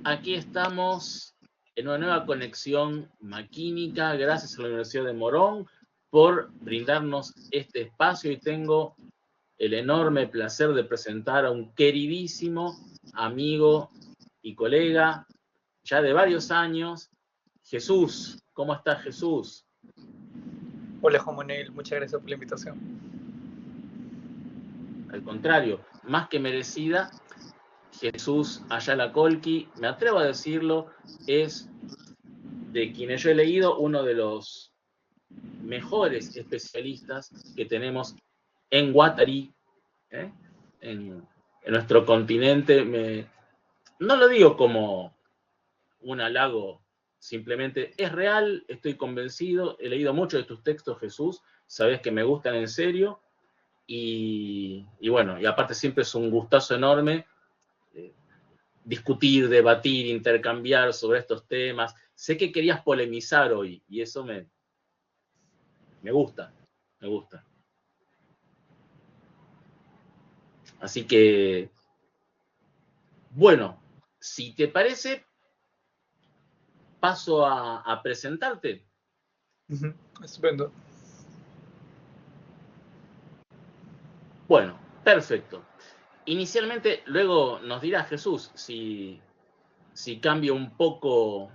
Aquí estamos en una nueva conexión maquínica, gracias a la Universidad de Morón por brindarnos este espacio, y tengo el enorme placer de presentar a un queridísimo amigo y colega ya de varios años, Jesús. ¿Cómo estás, Jesús? Hola Juan Manuel, muchas gracias por la invitación. Al contrario, más que merecida. Jesús Ayala Colqui, me atrevo a decirlo, es, de quienes yo he leído, uno de los mejores especialistas que tenemos en Guattari, ¿eh? en nuestro continente. No lo digo como un halago, simplemente es real, estoy convencido, he leído mucho de tus textos, Jesús, sabes que me gustan en serio, y bueno, y aparte siempre es un gustazo enorme discutir, debatir, intercambiar sobre estos temas. Sé que querías polemizar hoy y eso me gusta, me gusta. Así que, bueno, si te parece, paso a presentarte. Estupendo. Bueno, perfecto. Inicialmente, luego nos dirá Jesús si cambia un poco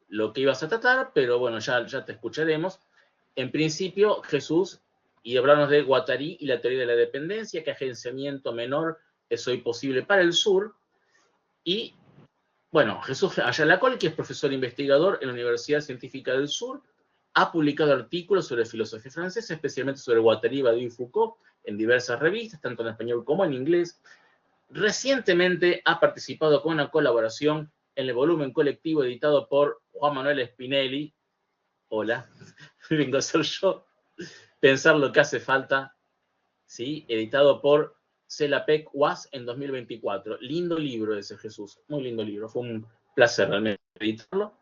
lo que ibas a tratar, pero bueno, ya te escucharemos. En principio, Jesús, y hablarnos de Guattari y la teoría de la dependencia, que agenciamiento menor es hoy posible para el sur. Y bueno, Jesús Ayala Colqui, que es profesor investigador en la Universidad Científica del Sur, ha publicado artículos sobre filosofía francesa, especialmente sobre Guattari, Badiou y Foucault, en diversas revistas, tanto en español como en inglés. Recientemente ha participado con una colaboración en el volumen colectivo editado por Juan Manuel Spinelli. Hola, vengo a ser yo. Pensar lo que hace falta, ¿sí? Editado por Celapec UAS en 2024. Lindo libro ese, Jesús, muy lindo libro. Fue un placer realmente editarlo.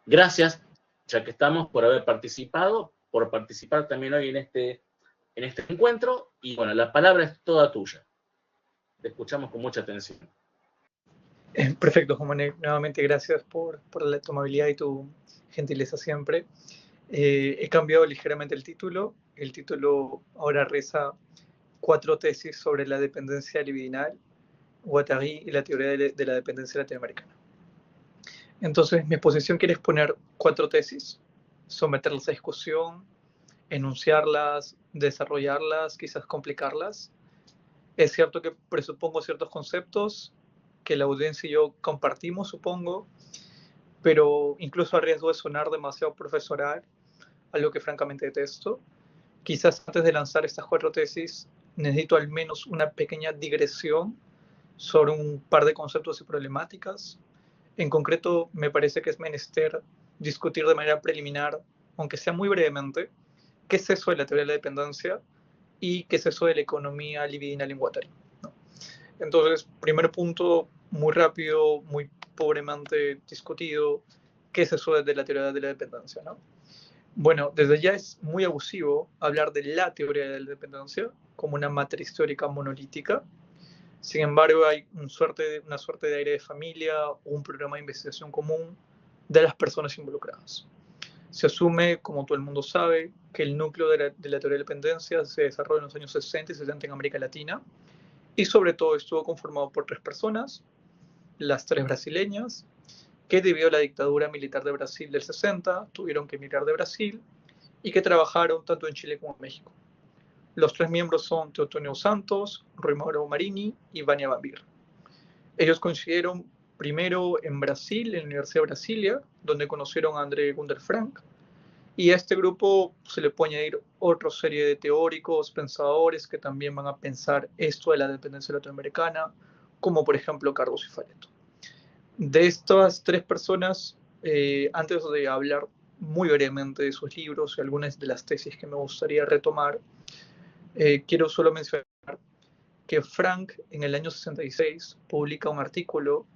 Gracias, ya que estamos, por haber participado, por participar también hoy en este encuentro. Y bueno, la palabra es toda tuya. Te escuchamos con mucha atención. Perfecto, Juan Manuel. Nuevamente gracias por tu amabilidad y tu gentileza siempre. He cambiado ligeramente el título. El título ahora reza 4 tesis sobre la dependencia libidinal, Guattari y la teoría de la dependencia latinoamericana. Entonces, mi exposición quiere exponer 4 tesis, someterlas a discusión, enunciarlas, desarrollarlas, quizás complicarlas. Es cierto que presupongo ciertos conceptos que la audiencia y yo compartimos, supongo, pero incluso a riesgo de sonar demasiado profesoral, algo que francamente detesto, quizás antes de lanzar estas 4 tesis necesito al menos una pequeña digresión sobre un par de conceptos y problemáticas. En concreto, me parece que es menester discutir de manera preliminar, aunque sea muy brevemente, qué es eso de la teoría de la dependencia y qué es eso de la economía libidinal en Guattari, ¿no? Entonces, primer punto, muy rápido, muy pobremente discutido, ¿qué es eso de la teoría de la dependencia, ¿no? Bueno, desde ya es muy abusivo hablar de la teoría de la dependencia como una matriz teórica monolítica. Sin embargo, hay una suerte de aire de familia o un programa de investigación común de las personas involucradas. Se asume, como todo el mundo sabe, que el núcleo de la teoría de la dependencia se desarrolló en los años 60 y 70 en América Latina, y sobre todo estuvo conformado por 3 personas, las 3 brasileñas, que debido a la dictadura militar de Brasil del 60 tuvieron que emigrar de Brasil y que trabajaron tanto en Chile como en México. Los 3 miembros son Teotonio Santos, Rui Mauro Marini y Vania Bambir. Ellos coincidieron primero en Brasil, en la Universidad de Brasilia, donde conocieron a André Gunder Frank, y a este grupo se le puede añadir otra serie de teóricos, pensadores que también van a pensar esto de la dependencia latinoamericana, como por ejemplo Carlos y Faleto. De estas 3 personas, antes de hablar muy brevemente de sus libros y algunas de las tesis que me gustaría retomar, quiero solo mencionar que Frank en el año 66 publica un artículo,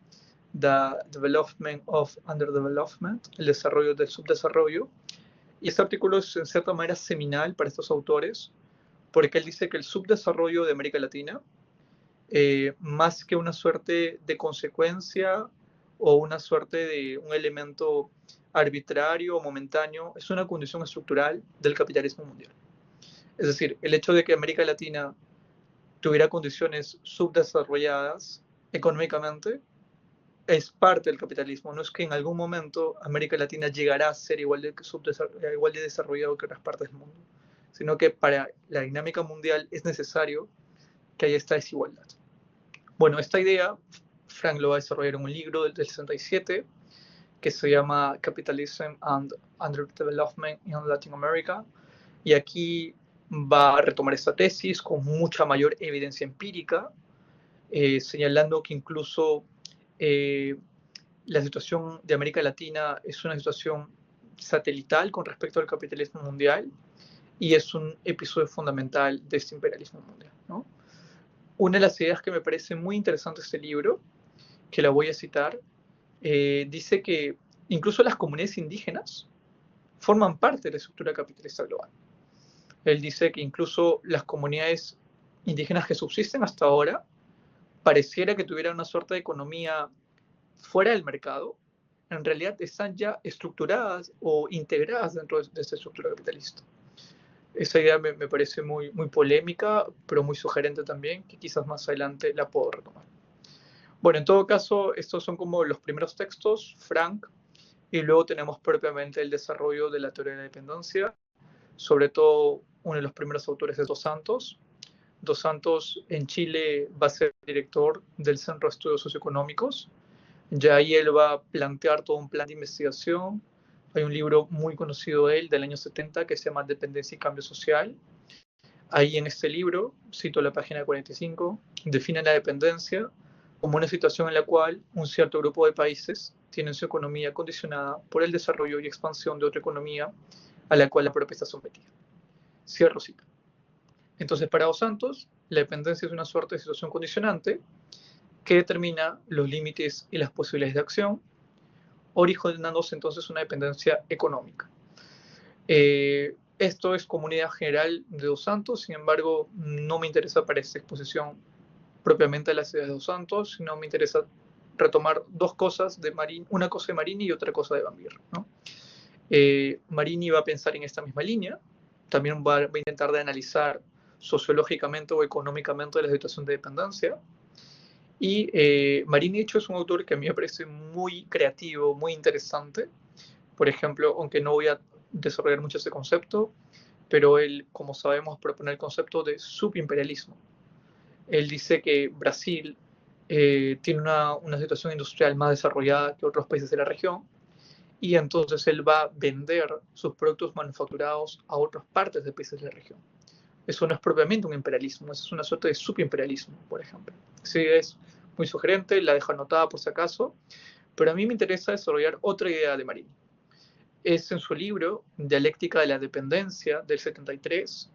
The Development of Underdevelopment, el desarrollo del subdesarrollo, y este artículo es en cierta manera seminal para estos autores, porque él dice que el subdesarrollo de América Latina más que una suerte de consecuencia o una suerte de un elemento arbitrario o momentáneo, es una condición estructural del capitalismo mundial. Es decir, el hecho de que América Latina tuviera condiciones subdesarrolladas económicamente es parte del capitalismo. No es que en algún momento América Latina llegará a ser igual de desarrollado que otras partes del mundo, sino que para la dinámica mundial es necesario que haya esta desigualdad. Bueno, esta idea Frank lo va a desarrollar en un libro del 67 que se llama Capitalism and Underdevelopment in Latin America, y aquí va a retomar esta tesis con mucha mayor evidencia empírica, señalando que incluso la situación de América Latina es una situación satelital con respecto al capitalismo mundial y es un episodio fundamental de este imperialismo mundial, ¿no? Una de las ideas que me parece muy interesante de este libro, que la voy a citar, dice que incluso las comunidades indígenas forman parte de la estructura capitalista global. Él dice que incluso las comunidades indígenas que subsisten hasta ahora pareciera que tuvieran una suerte de economía fuera del mercado, en realidad están ya estructuradas o integradas dentro de esta estructura capitalista. Esa idea me parece muy, muy polémica, pero muy sugerente también, que quizás más adelante la puedo retomar. Bueno, en todo caso, estos son como los primeros textos, Frank, y luego tenemos propiamente el desarrollo de la teoría de la dependencia, sobre todo uno de los primeros autores es Dos Santos. Dos Santos en Chile va a ser director del Centro de Estudios Socioeconómicos. Ya ahí él va a plantear todo un plan de investigación. Hay un libro muy conocido de él del año 70 que se llama Dependencia y Cambio Social. Ahí en este libro, cito la página 45, define la dependencia como una situación en la cual un cierto grupo de países tienen su economía condicionada por el desarrollo y expansión de otra economía a la cual la propia está sometida. Cierro cita. Entonces, para Dos Santos, la dependencia es una suerte de situación condicionante que determina los límites y las posibilidades de acción, originándose entonces una dependencia económica. Esto es como una idea general de Dos Santos, sin embargo, no me interesa para esta exposición propiamente las ideas de Dos Santos, sino me interesa retomar dos cosas de Marini, una cosa de Marini y otra cosa de Van Beer, ¿no? Marini va a pensar en esta misma línea, también va a intentar de analizar sociológicamente o económicamente la situación de dependencia. Y Marini, de hecho, es un autor que a mí me parece muy creativo, muy interesante. Por ejemplo, aunque no voy a desarrollar mucho ese concepto, pero él, como sabemos, propone el concepto de subimperialismo. Él dice que Brasil tiene una situación industrial más desarrollada que otros países de la región, y entonces él va a vender sus productos manufacturados a otras partes de países de la región. Eso no es propiamente un imperialismo, eso es una suerte de subimperialismo, por ejemplo. Sí, es muy sugerente, la dejo anotada por si acaso, pero a mí me interesa desarrollar otra idea de Marini. Es en su libro Dialéctica de la Dependencia del 73,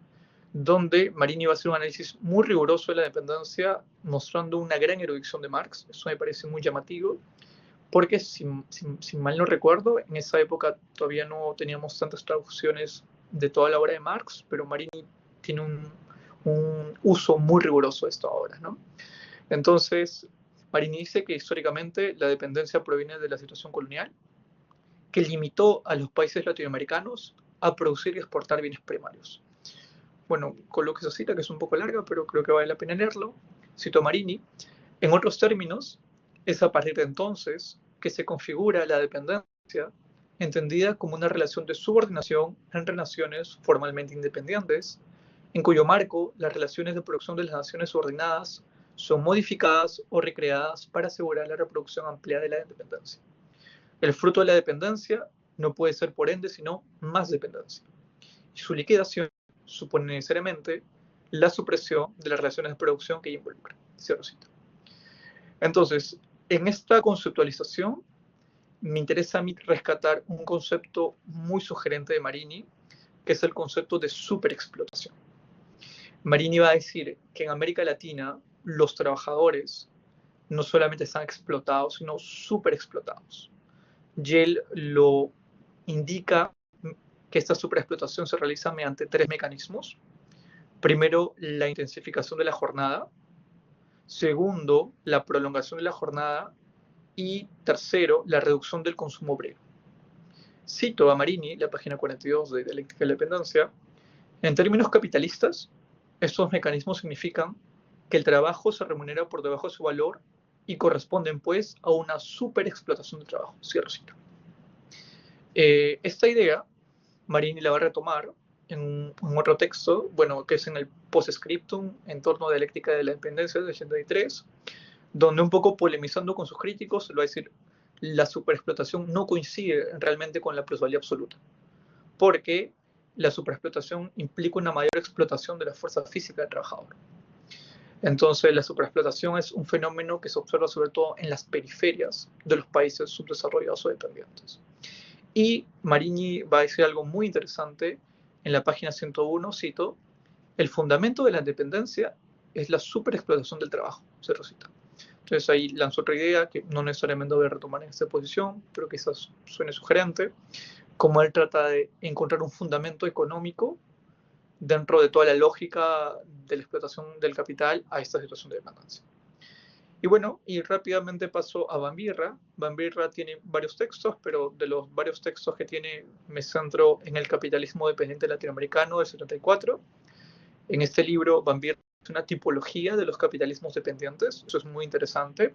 donde Marini va a hacer un análisis muy riguroso de la dependencia, mostrando una gran erudición de Marx. Eso me parece muy llamativo, porque si mal no recuerdo, en esa época todavía no teníamos tantas traducciones de toda la obra de Marx, pero Marini tiene un uso muy riguroso de esta obra, ¿no? Entonces, Marini dice que históricamente la dependencia proviene de la situación colonial, que limitó a los países latinoamericanos a producir y exportar bienes primarios. Bueno, coloco esa cita que es un poco larga, pero creo que vale la pena leerlo. Cito a Marini. En otros términos, es a partir de entonces que se configura la dependencia, entendida como una relación de subordinación entre naciones formalmente independientes, en cuyo marco las relaciones de producción de las naciones subordinadas son modificadas o recreadas para asegurar la reproducción amplia de la dependencia. El fruto de la dependencia no puede ser, por ende, sino más dependencia. Y su liquidación supone necesariamente la supresión de las relaciones de producción que ella involucra. Cierro cita. Entonces, en esta conceptualización, me interesa a mí rescatar un concepto muy sugerente de Marini, que es el concepto de superexplotación. Marini va a decir que en América Latina los trabajadores no solamente están explotados, sino superexplotados. Y él lo indica que esta superexplotación se realiza mediante tres mecanismos. Primero, la intensificación de la jornada. Segundo, la prolongación de la jornada. Y tercero, la reducción del consumo obrero. Cito a Marini, la página 42 de Dialéctica de la Dependencia. En términos capitalistas, estos mecanismos significan que el trabajo se remunera por debajo de su valor y corresponden, pues, a una superexplotación del trabajo. Cierro cita. Esta idea, Marini la va a retomar en otro texto, bueno, que es en el Postscriptum en torno a Dialéctica de la Dependencia de 83, donde un poco polemizando con sus críticos, lo va a decir, la superexplotación no coincide realmente con la plusvalía absoluta, porque la superexplotación implica una mayor explotación de la fuerza física del trabajador. Entonces, la superexplotación es un fenómeno que se observa sobre todo en las periferias de los países subdesarrollados o dependientes. Y Marini va a decir algo muy interesante en la página 101, cito, el fundamento de la dependencia es la superexplotación del trabajo, cierro cita. Entonces ahí lanzó otra idea que no necesariamente voy a retomar en esta posición, pero quizás suene sugerente, como él trata de encontrar un fundamento económico dentro de toda la lógica de la explotación del capital a esta situación de dependencia. Y bueno, y rápidamente paso a Van Birra. Van Birra tiene varios textos, pero de los varios textos que tiene me centro en el capitalismo dependiente latinoamericano del 74. En este libro, Van Birra es una tipología de los capitalismos dependientes. Eso es muy interesante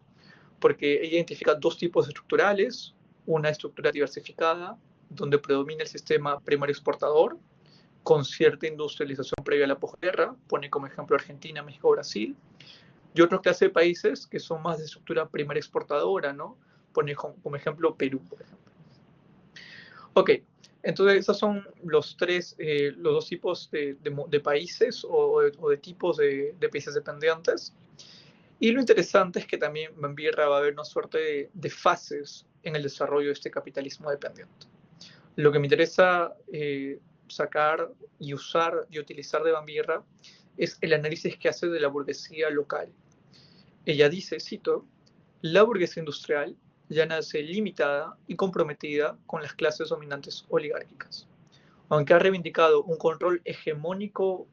porque ella identifica dos tipos estructurales, una estructura diversificada, donde predomina el sistema primario exportador, con cierta industrialización previa a la posguerra, pone como ejemplo Argentina, México, Brasil, y otra clase de países que son más de estructura primaria exportadora, ¿no? Pone como ejemplo Perú, por ejemplo. Ok, entonces esos son los dos tipos de países o de tipos de países dependientes. Y lo interesante es que también Van Birra va a haber una suerte de fases en el desarrollo de este capitalismo dependiente. Lo que me interesa sacar y usar y utilizar de Van Birra es el análisis que hace de la burguesía local. Ella dice, cito, la burguesía industrial ya nace limitada y comprometida con las clases dominantes oligárquicas, aunque ha reivindicado un control hegemónico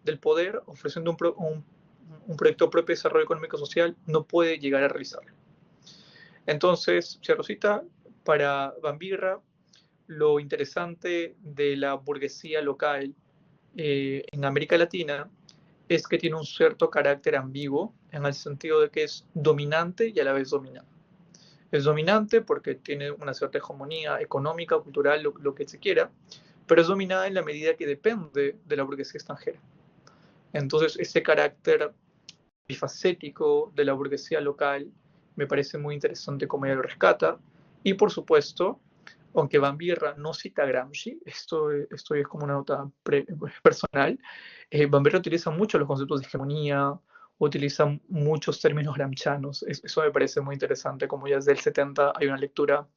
del poder, ofreciendo un proyecto propio de desarrollo económico social, no puede llegar a realizarlo. Entonces, cierro cita, para Van Birra, lo interesante de la burguesía local en América Latina es que tiene un cierto carácter ambiguo en el sentido de que es dominante y a la vez dominada. Es dominante porque tiene una cierta hegemonía económica, cultural, lo que se quiera, pero es dominada en la medida que depende de la burguesía extranjera. Entonces, ese carácter bifacético de la burguesía local me parece muy interesante como ella lo rescata. Y por supuesto, aunque Van Birra no cita a Gramsci, esto es como una nota personal, Van Birra utiliza mucho los conceptos de hegemonía, utiliza muchos términos gramscianos. Eso me parece muy interesante, como ya desde el 70 hay una lectura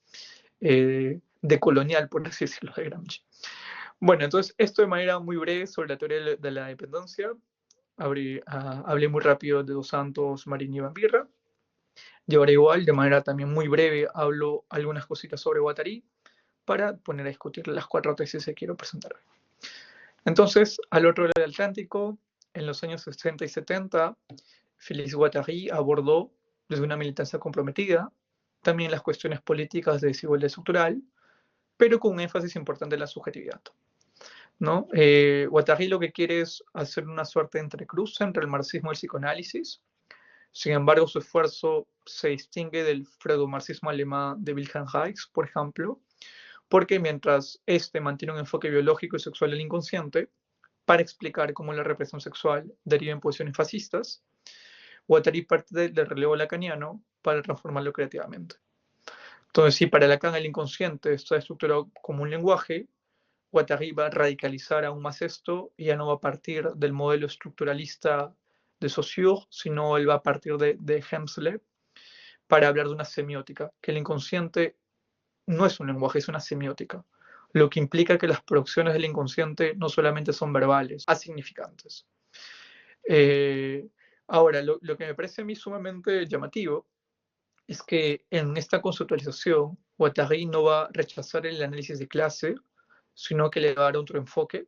decolonial, por así decirlo, de Gramsci. Bueno, entonces esto de manera muy breve sobre la teoría de la dependencia. Hablé muy rápido de Dos Santos, Marini y Van Birra. Y ahora igual, de manera también muy breve, hablo algunas cositas sobre Guattari para poner a discutir las 4 tesis que quiero presentar hoy. Entonces, al otro lado del Atlántico, en los años 60 y 70, Félix Guattari abordó desde una militancia comprometida también las cuestiones políticas de desigualdad estructural, pero con un énfasis importante en la subjetividad, ¿no? Guattari lo que quiere es hacer una suerte de entrecruz entre el marxismo y el psicoanálisis. Sin embargo, su esfuerzo se distingue del freudomarxismo alemán de Wilhelm Reich, por ejemplo, porque mientras este mantiene un enfoque biológico y sexual del inconsciente para explicar cómo la represión sexual deriva en posiciones fascistas, Guattari parte del relevo lacaniano para transformarlo creativamente. Entonces, si para Lacan el inconsciente está estructurado como un lenguaje, Guattari va a radicalizar aún más esto y ya no va a partir del modelo estructuralista de Saussure, sino él va a partir de Hemsley para hablar de una semiótica, que el inconsciente no es un lenguaje, es una semiótica, lo que implica que las producciones del inconsciente no solamente son verbales, asignificantes. Ahora, lo que me parece a mí sumamente llamativo es que en esta conceptualización, Guattari no va a rechazar el análisis de clase, sino que le va a dar otro enfoque.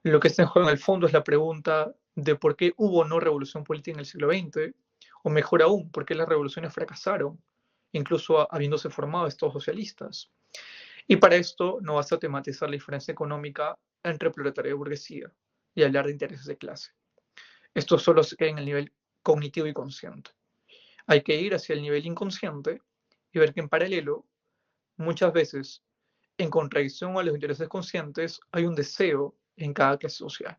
Lo que está en juego en el fondo es la pregunta de por qué hubo o no revolución política en el siglo XX, O mejor aún, ¿por qué las revoluciones fracasaron, incluso habiéndose formado estados socialistas? Y para esto no basta tematizar la diferencia económica entre proletariado y burguesía y hablar de intereses de clase. Esto solo se queda en el nivel cognitivo y consciente. Hay que ir hacia el nivel inconsciente y ver que en paralelo, muchas veces, en contradicción a los intereses conscientes, hay un deseo en cada clase social.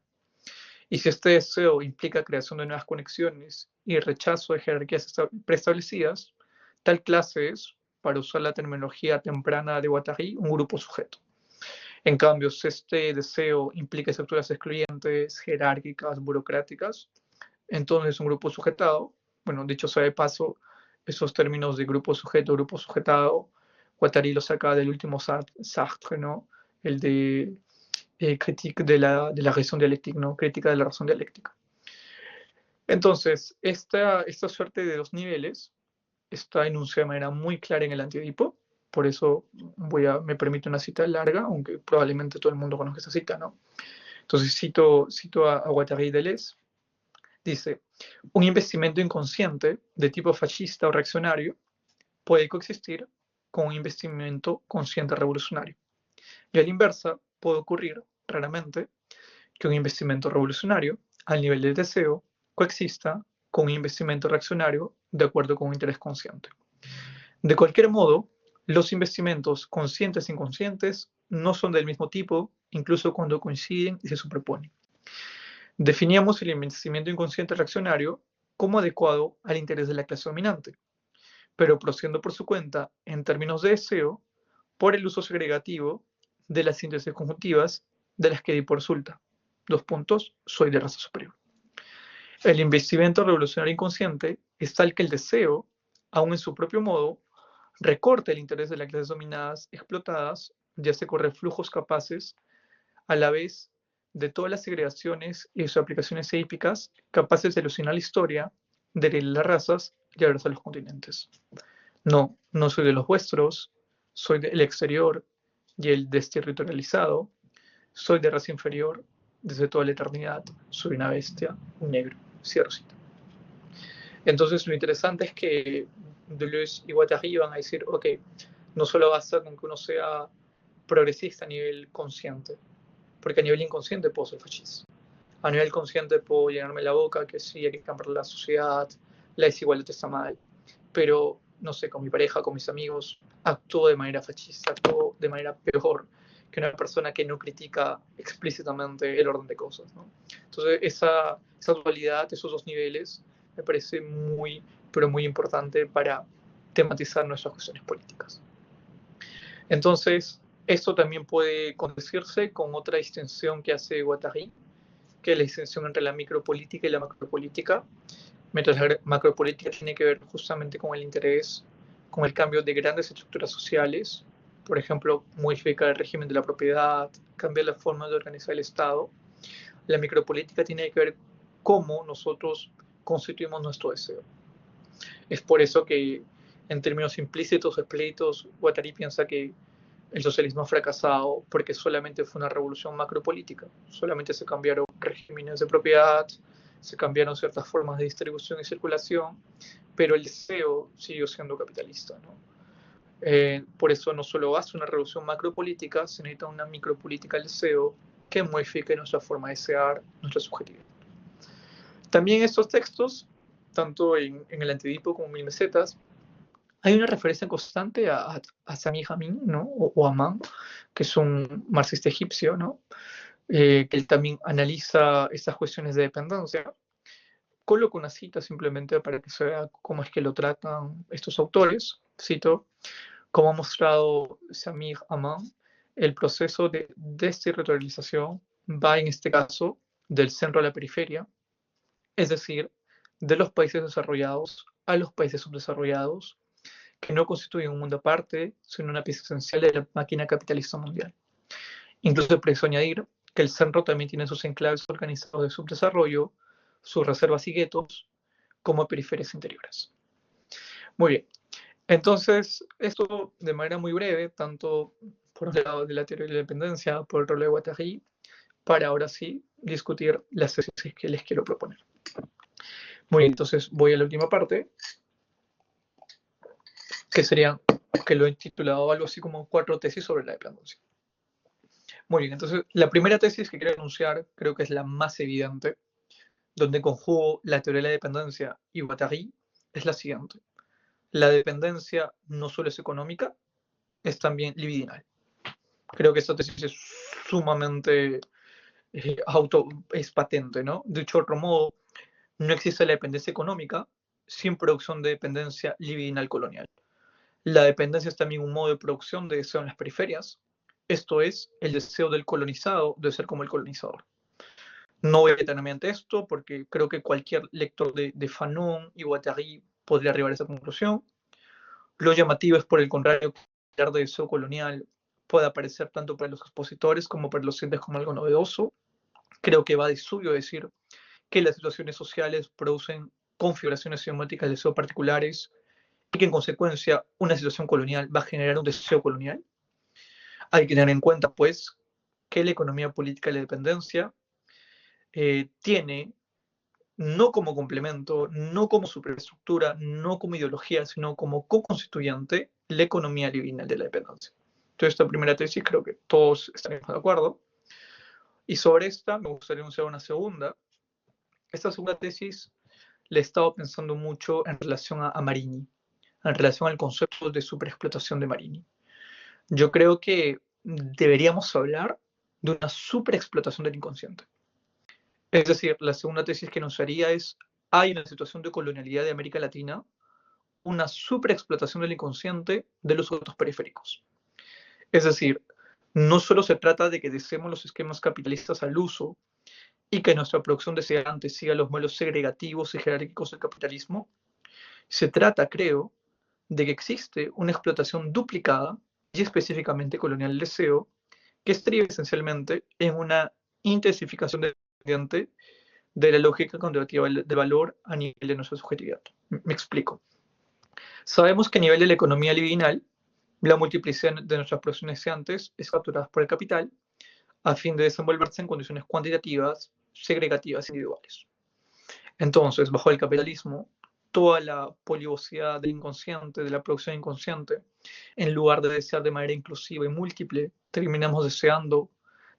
Y si este deseo implica creación de nuevas conexiones y rechazo de jerarquías preestablecidas, tal clase es, para usar la terminología temprana de Guattari, un grupo sujeto. En cambio, si este deseo implica estructuras excluyentes, jerárquicas, burocráticas, entonces un grupo sujetado, bueno, dicho sea de paso, esos términos de grupo sujeto, grupo sujetado, Guattari lo saca del último Sartre, ¿no? El de critique de la razón dialéctica, ¿no? Crítica de la razón dialéctica. Entonces, esta suerte de dos niveles está enunciada de manera muy clara en el Anti-Edipo, por eso me permito una cita larga, aunque probablemente todo el mundo conozca esa cita, ¿no? Entonces cito a Guattari Deleuze, dice, un investimento inconsciente de tipo fascista o reaccionario puede coexistir con un investimento consciente revolucionario. Y a la inversa puede ocurrir, raramente, que un investimento revolucionario, al nivel del deseo, coexista con un investimento reaccionario de acuerdo con un interés consciente. De cualquier modo, los investimentos conscientes e inconscientes no son del mismo tipo, incluso cuando coinciden y se superponen. Definíamos el investimento inconsciente reaccionario como adecuado al interés de la clase dominante, pero procediendo por su cuenta en términos de deseo por el uso segregativo de las síntesis conjuntivas de las que Edipo resulta. Dos puntos, soy de raza superior. El investimento revolucionario inconsciente es tal que el deseo, aun en su propio modo, recorta el interés de las clases dominadas, explotadas, y hace correr flujos capaces a la vez de todas las segregaciones y sus aplicaciones épicas capaces de alucinar la historia, de las razas y abrazar los continentes. No, no soy de los vuestros, soy del exterior y el desterritorializado, soy de raza inferior, desde toda la eternidad, soy una bestia, un negro, cierro cita. Entonces lo interesante es que Deleuze y Guattari van a decir, ok, no solo basta con que uno sea progresista a nivel consciente, porque a nivel inconsciente puedo ser fascista. A nivel consciente puedo llenarme la boca que sí hay que cambiar la sociedad, la desigualdad está mal, pero no sé, con mi pareja, con mis amigos, actúo de manera fascista, actúo de manera peor que una persona que no critica explícitamente el orden de cosas, ¿no? Entonces esa dualidad, esos dos niveles, me parece muy, pero muy importante para tematizar nuestras cuestiones políticas. Entonces, esto también puede condecirse con otra distinción que hace Guattari, que es la distinción entre la micropolítica y la macropolítica, mientras la macropolítica tiene que ver justamente con el interés, con el cambio de grandes estructuras sociales, por ejemplo, modificar el régimen de la propiedad, cambiar la forma de organizar el Estado. La micropolítica tiene que ver cómo nosotros constituimos nuestro deseo. Es por eso que, en términos implícitos o explícitos, Guattari piensa que el socialismo ha fracasado porque solamente fue una revolución macropolítica. Solamente se cambiaron regímenes de propiedad, se cambiaron ciertas formas de distribución y circulación, pero el deseo siguió siendo capitalista, ¿no? Por eso no solo basta una revolución macropolítica, se necesita una micropolítica del deseo que modifique nuestra forma de desear, nuestra subjetividad. También en estos textos, tanto en el Anti-Edipo como en Mil Mesetas, hay una referencia constante a Sami Jamin, ¿no? O Aman, que es un marxista egipcio, ¿no? Que él también analiza estas cuestiones de dependencia. Coloco una cita simplemente para que se vea cómo es que lo tratan estos autores. Cito, como ha mostrado Samir Aman, el proceso de desterritorialización va en este caso del centro a la periferia, es decir, de los países desarrollados a los países subdesarrollados, que no constituyen un mundo aparte, sino una pieza esencial de la máquina capitalista mundial. Incluso preciso añadir que el centro también tiene sus enclaves organizados de subdesarrollo, sus reservas y guetos, como periferias interiores. Muy bien, entonces esto de manera muy breve, tanto por el lado de la teoría de la dependencia, por el rol de Guattari, para ahora sí discutir las tesis que les quiero proponer. Muy bien, entonces voy a la última parte, que sería, que lo he titulado algo así como 4 tesis sobre la dependencia. Muy bien, entonces la primera tesis que quiero anunciar creo que es la más evidente, donde conjugo la teoría de la dependencia y Guattari, es la siguiente. La dependencia no solo es económica, es también libidinal. Creo que esta tesis es sumamente es patente, ¿no? Dicho de otro modo, no existe la dependencia económica sin producción de dependencia libidinal colonial. La dependencia es también un modo de producción de deseo en las periferias, esto es, el deseo del colonizado de ser como el colonizador. No voy a detenerme ante esto porque creo que cualquier lector de Fanon y Guattari podría arribar a esa conclusión. Lo llamativo es, por el contrario, que hablar de deseo colonial puede aparecer tanto para los expositores como para los docentes como algo novedoso. Creo que va de suyo decir que las situaciones sociales producen configuraciones semánticas de deseo particulares y que en consecuencia una situación colonial va a generar un deseo colonial. Hay que tener en cuenta, pues, que la economía política de la dependencia tiene no como complemento, no como superestructura, no como ideología, sino como co-constituyente la economía libidinal de la dependencia. Entonces, esta primera tesis creo que todos estaremos de acuerdo. Y sobre esta me gustaría anunciar una segunda. Esta segunda tesis le he estado pensando mucho en relación a Marini, en relación al concepto de superexplotación de Marini. Yo creo que deberíamos hablar de una superexplotación del inconsciente. Es decir, la segunda tesis que nos haría es, hay en la situación de colonialidad de América Latina una superexplotación del inconsciente de los sujetos periféricos. Es decir, no solo se trata de que deseemos los esquemas capitalistas al uso y que nuestra producción deseante siga los modelos segregativos y jerárquicos del capitalismo, se trata, creo, de que existe una explotación duplicada y específicamente colonial del deseo, que estriba esencialmente en una intensificación de la lógica conservativa de valor a nivel de nuestra subjetividad. Me explico. Sabemos que a nivel de la economía libidinal, la multiplicidad de nuestras producciones deseantes es capturada por el capital a fin de desenvolverse en condiciones cuantitativas, segregativas individuales. Entonces, bajo el capitalismo, toda la polivocidad del inconsciente, de la producción inconsciente, en lugar de desear de manera inclusiva y múltiple, terminamos deseando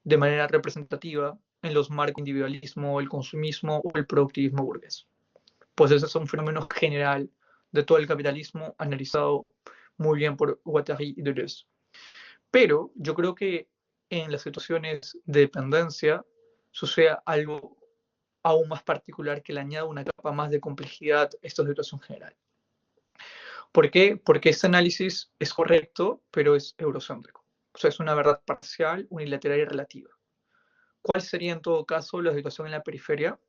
de manera representativa en los marcos individualismo, el consumismo o el productivismo burgués. Pues ese es un fenómeno general de todo el capitalismo analizado muy bien por Guattari y Deleuze. Pero yo creo que en las situaciones de dependencia sucede algo aún más particular que le añade una capa más de complejidad a esta situación general. ¿Por qué? Porque este análisis es correcto, pero es eurocéntrico. O sea, es una verdad parcial, unilateral y relativa. ¿Cuál sería en todo caso la situación en la periferia?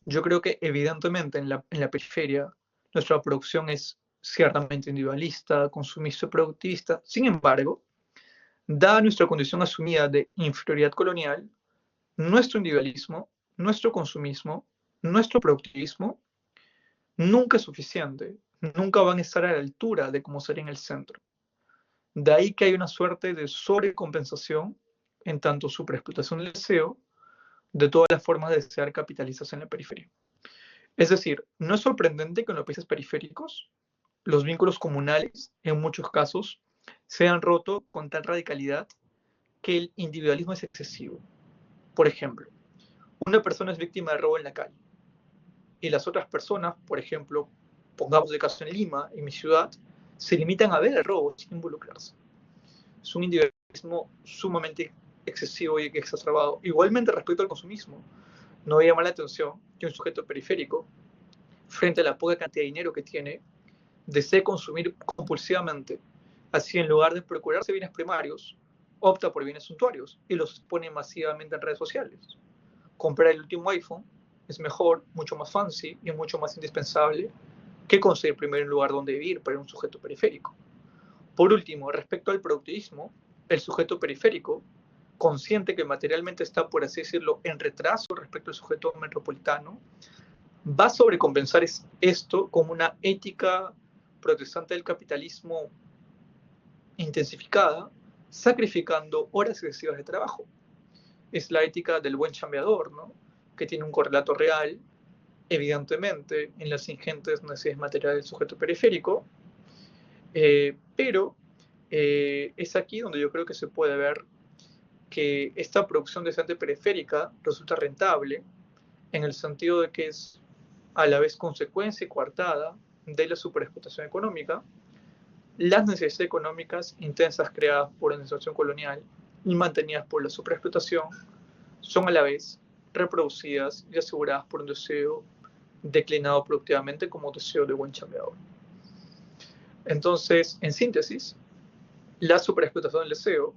Yo creo que evidentemente en la periferia nuestra producción es ciertamente individualista, consumista y productivista. Sin embargo, dada nuestra condición asumida de inferioridad colonial, nuestro individualismo, nuestro consumismo, nuestro productivismo nunca es suficiente, nunca van a estar a la altura de cómo sería en el centro. De ahí que hay una suerte de sobrecompensación, en tanto superexplotación del deseo, de todas las formas de desear capitalistas en la periferia. Es decir, no es sorprendente que en los países periféricos los vínculos comunales, en muchos casos, se han roto con tal radicalidad que el individualismo es excesivo. Por ejemplo, una persona es víctima de robo en la calle y las otras personas, por ejemplo, pongamos el caso en Lima, en mi ciudad, se limitan a ver el robo sin involucrarse. Es un individualismo sumamente excesivo y exacerbado. Igualmente respecto al consumismo, no llama la atención que un sujeto periférico, frente a la poca cantidad de dinero que tiene, desee consumir compulsivamente. Así, en lugar de procurarse bienes primarios, opta por bienes suntuarios y los pone masivamente en redes sociales. Comprar el último iPhone es mejor, mucho más fancy y mucho más indispensable que conseguir primero un lugar donde vivir para un sujeto periférico. Por último, respecto al productivismo, el sujeto periférico, consciente que materialmente está, por así decirlo, en retraso respecto al sujeto metropolitano, va a sobrecompensar esto como una ética protestante del capitalismo intensificada, sacrificando horas excesivas de trabajo. Es la ética del buen chambeador, ¿no? Que tiene un correlato real evidentemente en las ingentes necesidades materiales del sujeto periférico, pero es aquí donde yo creo que se puede ver que esta producción deseante periférica resulta rentable en el sentido de que es a la vez consecuencia y coartada de la superexplotación económica, las necesidades económicas intensas creadas por la administración colonial y mantenidas por la superexplotación son a la vez reproducidas y aseguradas por un deseo declinado productivamente como deseo de buen chambeador. Entonces, en síntesis, la superexplotación del deseo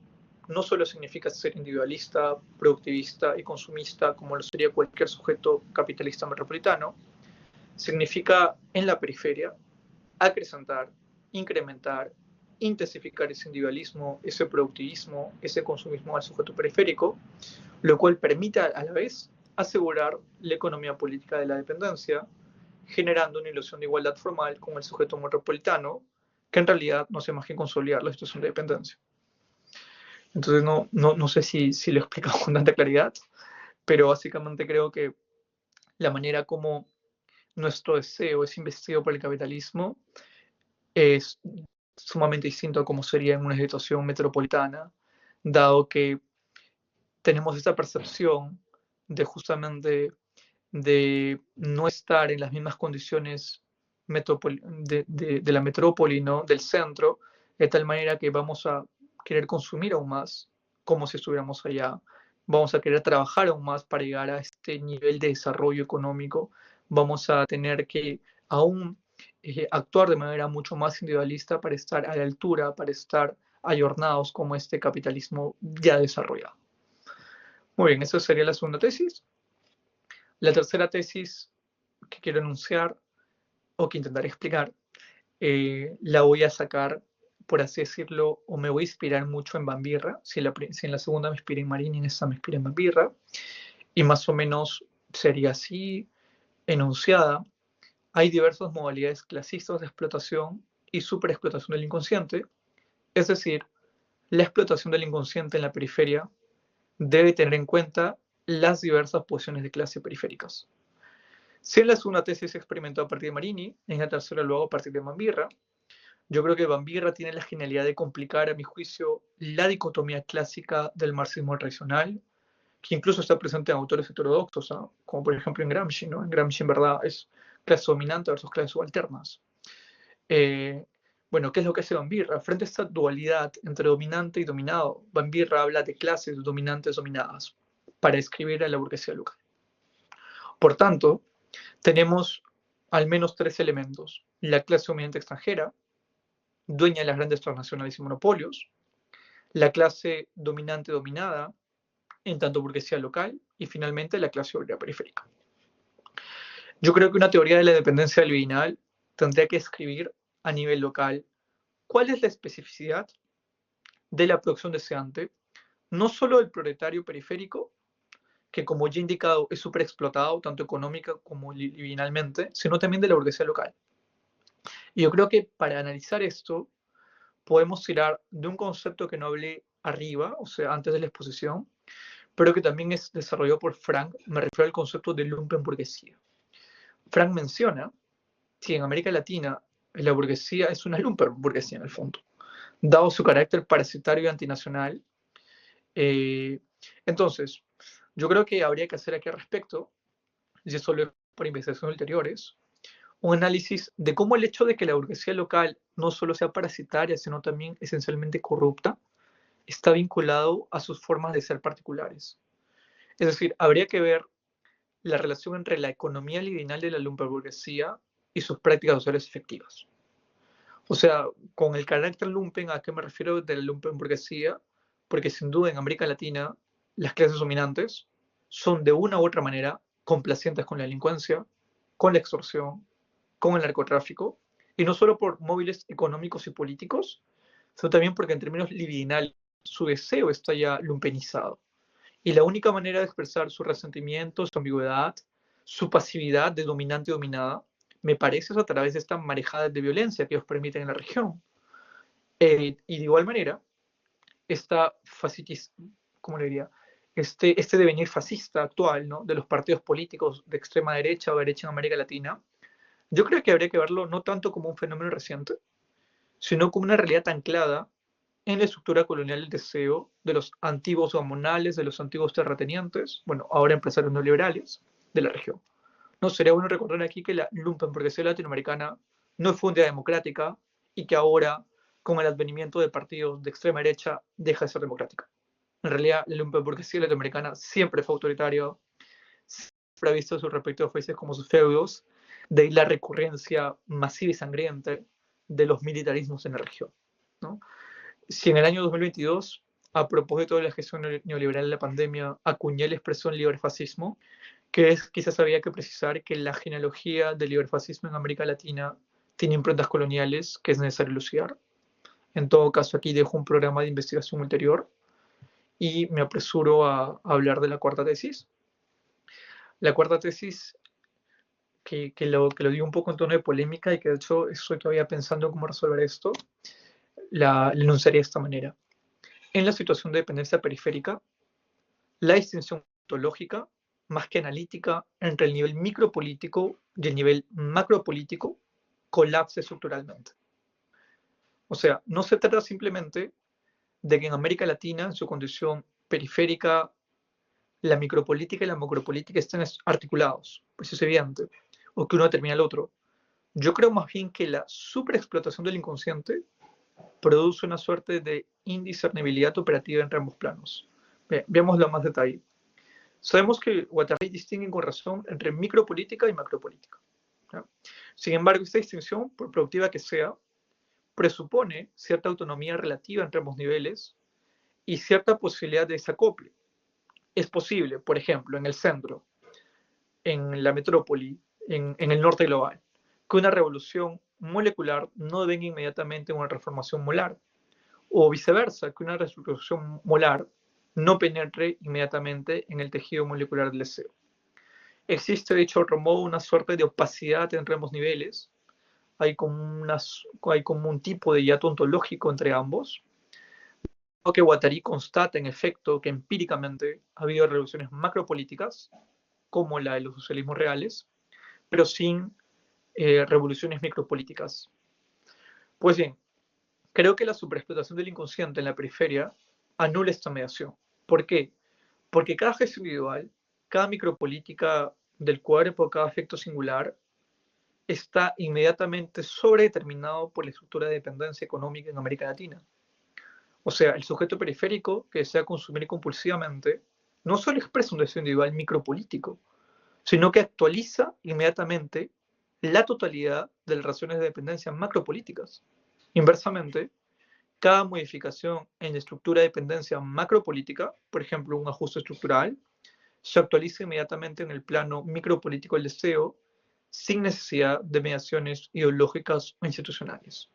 no solo significa ser individualista, productivista y consumista como lo sería cualquier sujeto capitalista metropolitano, significa en la periferia acrecentar, incrementar, intensificar ese individualismo, ese productivismo, ese consumismo al sujeto periférico, lo cual permite a la vez asegurar la economía política de la dependencia, generando una ilusión de igualdad formal con el sujeto metropolitano, que en realidad no hace más que consolidar la situación de dependencia. Entonces no sé si lo he explicado con tanta claridad, pero básicamente creo que la manera como nuestro deseo es investido por el capitalismo es sumamente distinto a cómo sería en una situación metropolitana, dado que tenemos esta percepción de justamente de no estar en las mismas condiciones de la metrópoli, ¿no? Del centro, de tal manera que vamos a querer consumir aún más, como si estuviéramos allá, vamos a querer trabajar aún más para llegar a este nivel de desarrollo económico, vamos a tener que aún actuar de manera mucho más individualista para estar a la altura, para estar ayornados como este capitalismo ya desarrollado. Muy bien, esa sería la segunda tesis. La tercera tesis que quiero enunciar o que intentaré explicar, la voy a sacar, por así decirlo, o me voy a inspirar mucho en Van Birra. Si en la segunda me inspiré en Marini, en esta me inspiré en Van Birra. Y más o menos sería así enunciada. Hay diversas modalidades clasistas de explotación y superexplotación del inconsciente. Es decir, la explotación del inconsciente en la periferia debe tener en cuenta las diversas posiciones de clase periféricas. Si en la segunda tesis se experimentó a partir de Marini, en la tercera lo hago a partir de Van Birra. Yo creo que Van Birra tiene la genialidad de complicar, a mi juicio, la dicotomía clásica del marxismo tradicional, que incluso está presente en autores heterodoxos, ¿no? Como por ejemplo en Gramsci, ¿no? En Gramsci, en verdad, es clase dominante versus clases subalternas. Bueno, ¿qué es lo que hace Van Birra? Frente a esta dualidad entre dominante y dominado, Van Birra habla de clases dominantes dominadas para describir a la burguesía local. Por tanto, tenemos al menos tres elementos: la clase dominante extranjera, dueña de las grandes transnacionales y monopolios; la clase dominante dominada, en tanto burguesía local; y finalmente la clase obrera periférica. Yo creo que una teoría de la dependencia libidinal tendría que escribir a nivel local cuál es la especificidad de la producción deseante, no solo del proletario periférico, que como ya he indicado es súper explotado, tanto económica como libidinalmente, sino también de la burguesía local. Y yo creo que para analizar esto podemos tirar de un concepto que no hablé arriba, o sea, antes de la exposición, pero que también es desarrollado por Frank. Me refiero al concepto de lumpenburguesía. Frank menciona que en América Latina la burguesía es una lumpenburguesía en el fondo, dado su carácter parasitario y antinacional. Entonces, yo creo que habría que hacer aquí al respecto, y eso lo por investigaciones ulteriores, un análisis de cómo el hecho de que la burguesía local no solo sea parasitaria, sino también esencialmente corrupta, está vinculado a sus formas de ser particulares. Es decir, habría que ver la relación entre la economía libidinal de la lumpenburguesía y sus prácticas sociales efectivas. O sea, con el carácter lumpen, ¿a qué me refiero de la lumpenburguesía? Porque sin duda en América Latina las clases dominantes son de una u otra manera complacientes con la delincuencia, con la extorsión, con el narcotráfico, y no solo por móviles económicos y políticos, sino también porque en términos libidinales su deseo está ya lumpenizado. Y la única manera de expresar su resentimiento, su ambigüedad, su pasividad de dominante y dominada, me parece, es a través de esta marejada de violencia que ellos permiten en la región. Y de igual manera, esta ¿cómo le diría? este devenir fascista actual, ¿no?, de los partidos políticos de extrema derecha o derecha en América Latina, yo creo que habría que verlo no tanto como un fenómeno reciente, sino como una realidad anclada en la estructura colonial del deseo de los antiguos gamonales, de los antiguos terratenientes, bueno, ahora empresarios neoliberales de la región. No, sería bueno recordar aquí que la lumpenburguesía latinoamericana no fue un día democrática y que ahora, con el advenimiento de partidos de extrema derecha, deja de ser democrática. En realidad, la lumpenburguesía latinoamericana siempre fue autoritaria, siempre ha visto sus respectivos países como sus feudos, de ahí la recurrencia masiva y sangrienta de los militarismos en la región, ¿no? Si en el año 2022, a propósito de la gestión neoliberal de la pandemia, acuñé la expresión liberfascismo, que es, quizás había que precisar que la genealogía del liberfascismo en América Latina tiene improntas coloniales que es necesario elucidar. En todo caso, aquí dejo un programa de investigación ulterior y me apresuro a hablar de la cuarta tesis. La cuarta tesis, que lo di un poco en tono de polémica y que de hecho estoy todavía pensando cómo resolver esto, la enunciaría de esta manera. En la situación de dependencia periférica, la distinción ontológica, más que analítica, entre el nivel micropolítico y el nivel macropolítico, colapsa estructuralmente. O sea, no se trata simplemente de que en América Latina, en su condición periférica, la micropolítica y la macropolítica estén articulados, pues es evidente, o que uno determina al otro. Yo creo más bien que la superexplotación del inconsciente produce una suerte de indiscernibilidad operativa entre ambos planos. Veámoslo más detalle. Sabemos que Guattari distingue con razón entre micropolítica y macropolítica, ¿ya? Sin embargo, esta distinción, por productiva que sea, presupone cierta autonomía relativa entre ambos niveles y cierta posibilidad de desacople. Es posible, por ejemplo, en el centro, en la metrópoli, en el norte global, que una revolución molecular no venga inmediatamente en una transformación molar, o viceversa, que una revolución molar no penetre inmediatamente en el tejido molecular del deseo. Existe, de hecho, otro modo, una suerte de opacidad entre ambos niveles. Hay como un tipo de hiato ontológico entre ambos. Lo que Guattari constata, en efecto, que empíricamente ha habido revoluciones macropolíticas, como la de los socialismos reales, pero sin revoluciones micropolíticas. Pues bien, creo que la superexplotación del inconsciente en la periferia anula esta mediación. ¿Por qué? Porque cada gesto individual, cada micropolítica del cuerpo, cada efecto singular, está inmediatamente sobredeterminado por la estructura de dependencia económica en América Latina. O sea, el sujeto periférico que desea consumir compulsivamente no solo expresa un deseo individual micropolítico, sino que actualiza inmediatamente la totalidad de las relaciones de dependencia macropolíticas. Inversamente, cada modificación en la estructura de dependencia macropolítica, por ejemplo, un ajuste estructural, se actualiza inmediatamente en el plano micropolítico del deseo, sin necesidad de mediaciones ideológicas o institucionales.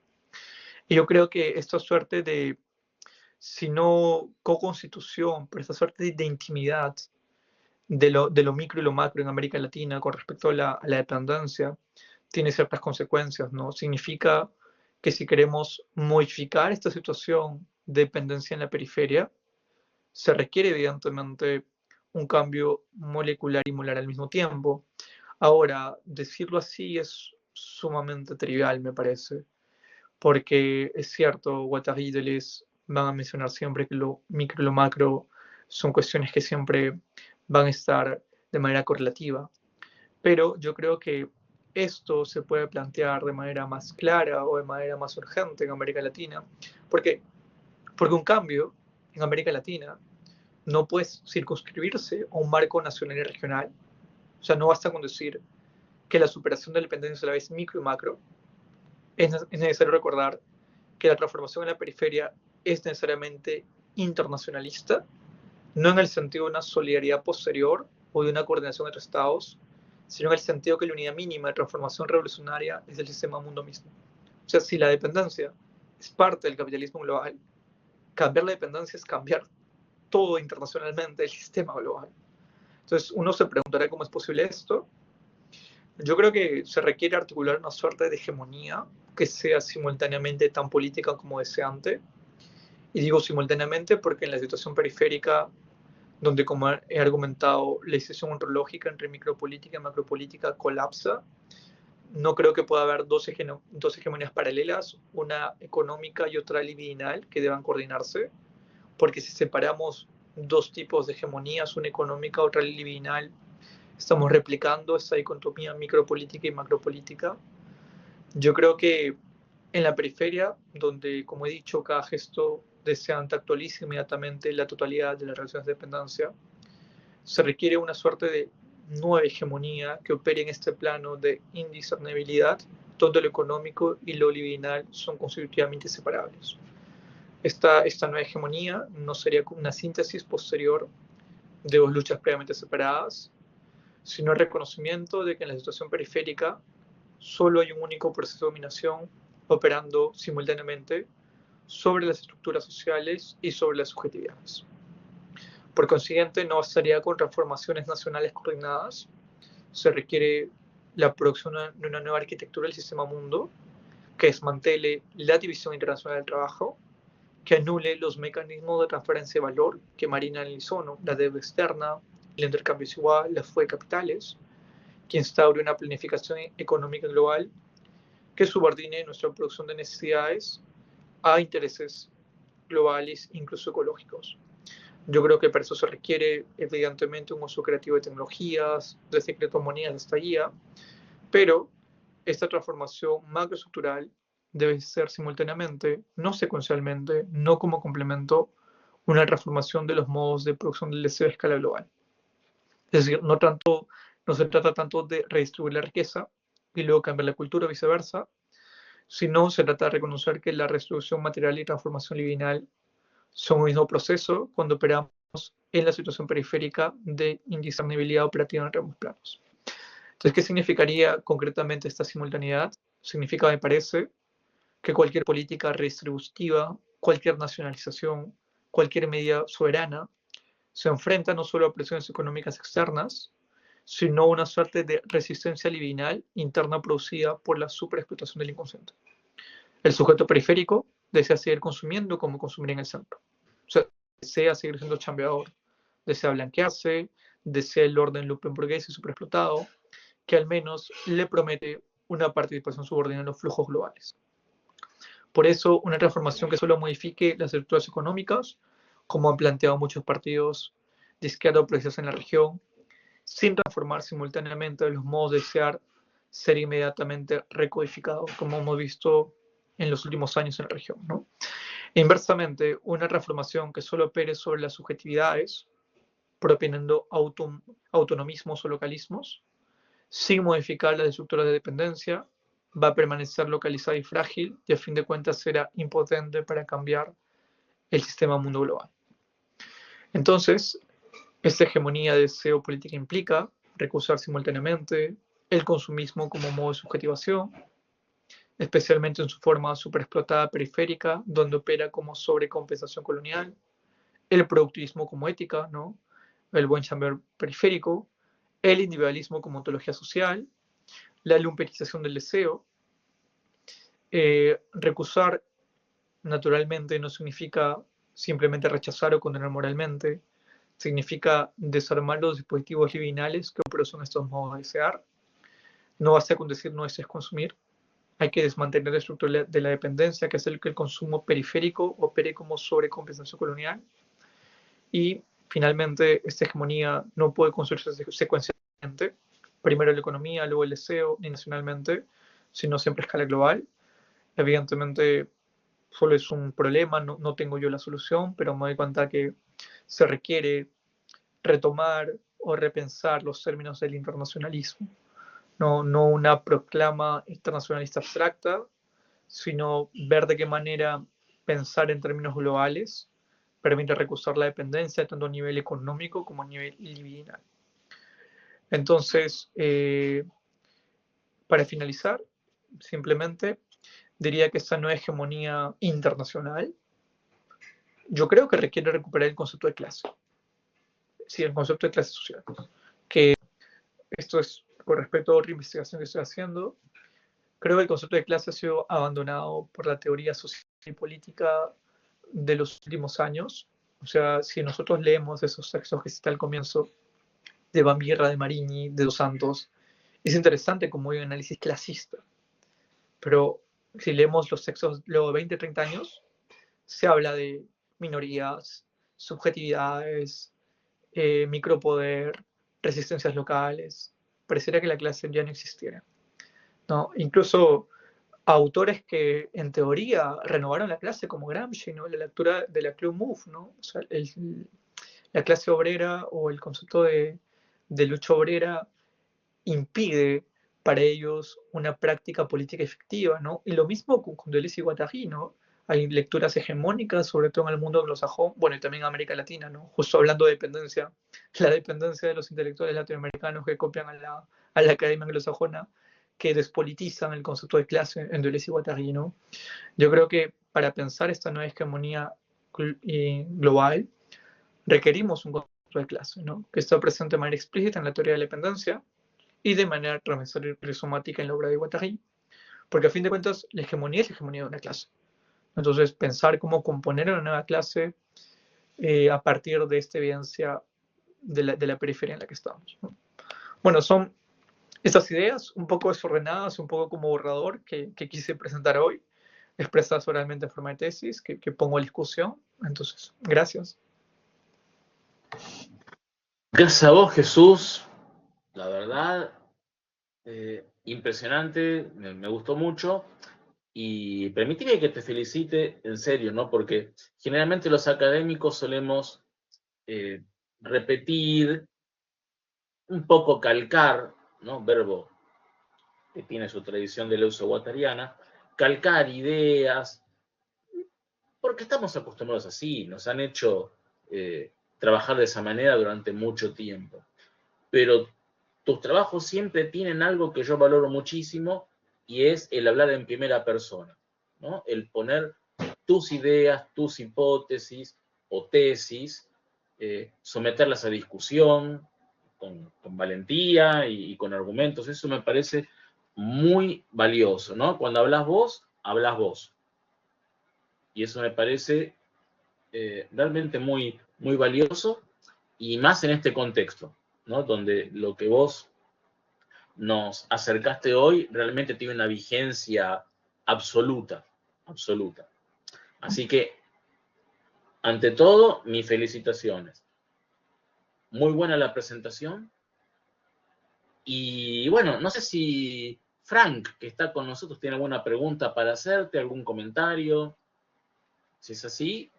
Y yo creo que esta suerte de, si no co-constitución, pero esta suerte de intimidad de lo micro y lo macro en América Latina con respecto a la dependencia, tiene ciertas consecuencias, ¿no? Significa que si queremos modificar esta situación de dependencia en la periferia, se requiere evidentemente un cambio molecular y molar al mismo tiempo. Ahora, decirlo así es sumamente trivial, me parece, porque es cierto, Guattari y Deleuze van a mencionar siempre que lo micro y lo macro son cuestiones que siempre van a estar de manera correlativa, pero yo creo que esto se puede plantear de manera más clara o de manera más urgente en América Latina. ¿Por qué? Porque un cambio en América Latina no puede circunscribirse a un marco nacional y regional. O sea, no basta con decir que la superación de la dependencia a la vez micro y macro. Es necesario recordar que la transformación en la periferia es necesariamente internacionalista, no en el sentido de una solidaridad posterior o de una coordinación entre estados, sino en el sentido que la unidad mínima de transformación revolucionaria es el sistema mundo mismo. O sea, si la dependencia es parte del capitalismo global, cambiar la dependencia es cambiar todo internacionalmente el sistema global. Entonces uno se preguntará cómo es posible esto. Yo creo que se requiere articular una suerte de hegemonía que sea simultáneamente tan política como deseante. Y digo simultáneamente porque en la situación periférica donde, como he argumentado, la decisión ontológica entre micropolítica y macropolítica colapsa. No creo que pueda haber dos hegemonías paralelas, una económica y otra libidinal, que deban coordinarse, porque si separamos dos tipos de hegemonías, una económica, otra libidinal, estamos replicando esa dicotomía micropolítica y macropolítica. Yo creo que en la periferia, donde, como he dicho, cada gesto deseante actualiza inmediatamente la totalidad de las relaciones de dependencia, se requiere una suerte de nueva hegemonía que opere en este plano de indiscernibilidad, donde lo económico y lo libidinal son constitutivamente separables. Esta nueva hegemonía no sería como una síntesis posterior de dos luchas previamente separadas, sino el reconocimiento de que en la situación periférica solo hay un único proceso de dominación operando simultáneamente sobre las estructuras sociales y sobre las subjetividades. Por consiguiente, no bastaría con transformaciones nacionales coordinadas, se requiere la producción de una nueva arquitectura del sistema mundo que desmantele la división internacional del trabajo, que anule los mecanismos de transferencia de valor que marinan el isono, la deuda externa, el intercambio desigual, la fuga de capitales, que instaure una planificación económica global que subordine nuestra producción de necesidades a intereses globales, incluso ecológicos. Yo creo que para eso se requiere, evidentemente, un uso creativo de tecnologías, desde criptomonedas hasta guía, pero esta transformación macroestructural debe ser simultáneamente, no secuencialmente, no como complemento, una transformación de los modos de producción del deseo a escala global. Es decir, no se trata tanto de redistribuir la riqueza y luego cambiar la cultura o viceversa, sino se trata de reconocer que la redistribución material y transformación libidinal son un mismo proceso cuando operamos en la situación periférica de indiscernibilidad operativa en ambos planos. Entonces, ¿qué significaría concretamente esta simultaneidad? Significa, me parece, que cualquier política redistributiva, cualquier nacionalización, cualquier medida soberana, se enfrenta no solo a presiones económicas externas, sino a una suerte de resistencia libidinal interna producida por la superexplotación del inconsciente. El sujeto periférico desea seguir consumiendo como consumir en el centro. O sea, desea seguir siendo chambeador, desea blanquearse, desea el orden lupenburgués y superexplotado, que al menos le promete una participación subordinada en los flujos globales. Por eso, una transformación que solo modifique las estructuras económicas, como han planteado muchos partidos de izquierda o progresistas en la región, sin transformar simultáneamente los modos de desear ser inmediatamente recodificados, como hemos visto en los últimos años en la región, ¿no? E inversamente, una transformación que solo opere sobre las subjetividades, proponiendo autonomismos o localismos, sin modificar las estructuras de dependencia, va a permanecer localizada y frágil y a fin de cuentas será impotente para cambiar el sistema mundo global. Entonces, esta hegemonía de deseo política implica recusar simultáneamente el consumismo como modo de subjetivación, especialmente en su forma superexplotada periférica, donde opera como sobrecompensación colonial, el productivismo como ética, ¿no? El buen chamber periférico, el individualismo como ontología social, la lumperización del deseo. Recusar, naturalmente, no significa simplemente rechazar o condenar moralmente, significa desarmar los dispositivos libidinales que operan estos modos de desear. No basta con decir no desees consumir, hay que desmantelar la estructura de la dependencia, que hace que el consumo periférico opere como sobrecompensación colonial. Y finalmente, esta hegemonía no puede construirse secuencialmente, primero la economía, luego el deseo, ni nacionalmente, sino siempre a escala global. Evidentemente, solo es un problema, no tengo yo la solución, pero me doy cuenta que se requiere retomar o repensar los términos del internacionalismo. No una proclama internacionalista abstracta, sino ver de qué manera pensar en términos globales permite recusar la dependencia tanto a nivel económico como a nivel libidinal. Entonces, para finalizar, simplemente diría que esta nueva hegemonía internacional, yo creo que requiere recuperar el concepto de clase. Sí, el concepto de clase social. Que esto es con respecto a otra investigación que estoy haciendo. Creo que el concepto de clase ha sido abandonado por la teoría social y política de los últimos años. O sea, si nosotros leemos esos textos que está al comienzo, de Bamirra, de Marini, de Dos Santos, es interesante como hay un análisis clasista. Pero si leemos los textos luego de 20, 30 años, se habla de minorías, subjetividades, micropoder, resistencias locales. Pareciera que la clase ya no existiera, ¿no? Incluso autores que en teoría renovaron la clase, como Gramsci, ¿no? La lectura de la Club Move, ¿no? O sea, la clase obrera o el concepto de lucha obrera impide para ellos una práctica política efectiva, ¿no? Y lo mismo con Deleuze y Guattari, ¿no? Hay lecturas hegemónicas, sobre todo en el mundo anglosajón, bueno, y también en América Latina, ¿no? Justo hablando de dependencia, la dependencia de los intelectuales latinoamericanos que copian a la academia anglosajona, que despolitizan el concepto de clase en Deleuze y Guattari, ¿no? Yo creo que para pensar esta nueva hegemonía global, requerimos un concepto de clase, ¿no? Que está presente de manera explícita en la teoría de la dependencia, y de manera transversal y rizomática en la obra de Guattari, porque a fin de cuentas la hegemonía es la hegemonía de una clase. Entonces, pensar cómo componer una nueva clase a partir de esta evidencia de la periferia en la que estamos, ¿no? Bueno, son estas ideas un poco desordenadas, un poco como borrador que quise presentar hoy, expresadas oralmente en forma de tesis, que pongo a discusión. Entonces, gracias. Gracias a vos, Jesús. La verdad, impresionante, me gustó mucho. Y permíteme que te felicite en serio, ¿no? Porque generalmente los académicos solemos eh, repetir, un poco calcar, ¿no? Verbo que tiene su tradición del uso guattariana, calcar ideas, porque estamos acostumbrados así, nos han hecho trabajar de esa manera durante mucho tiempo. Pero tus trabajos siempre tienen algo que yo valoro muchísimo y es el hablar en primera persona, ¿no? El poner tus ideas, tus hipótesis o tesis, someterlas a discusión con valentía y con argumentos. Eso me parece muy valioso, ¿no? Cuando hablas vos. Y eso me parece realmente muy, muy valioso y más en este contexto, ¿no? Donde lo que vos nos acercaste hoy realmente tiene una vigencia absoluta, absoluta. Así que, ante todo, mis felicitaciones. Muy buena la presentación. Y bueno, no sé si Frank, que está con nosotros, tiene alguna pregunta para hacerte, algún comentario. Si es así,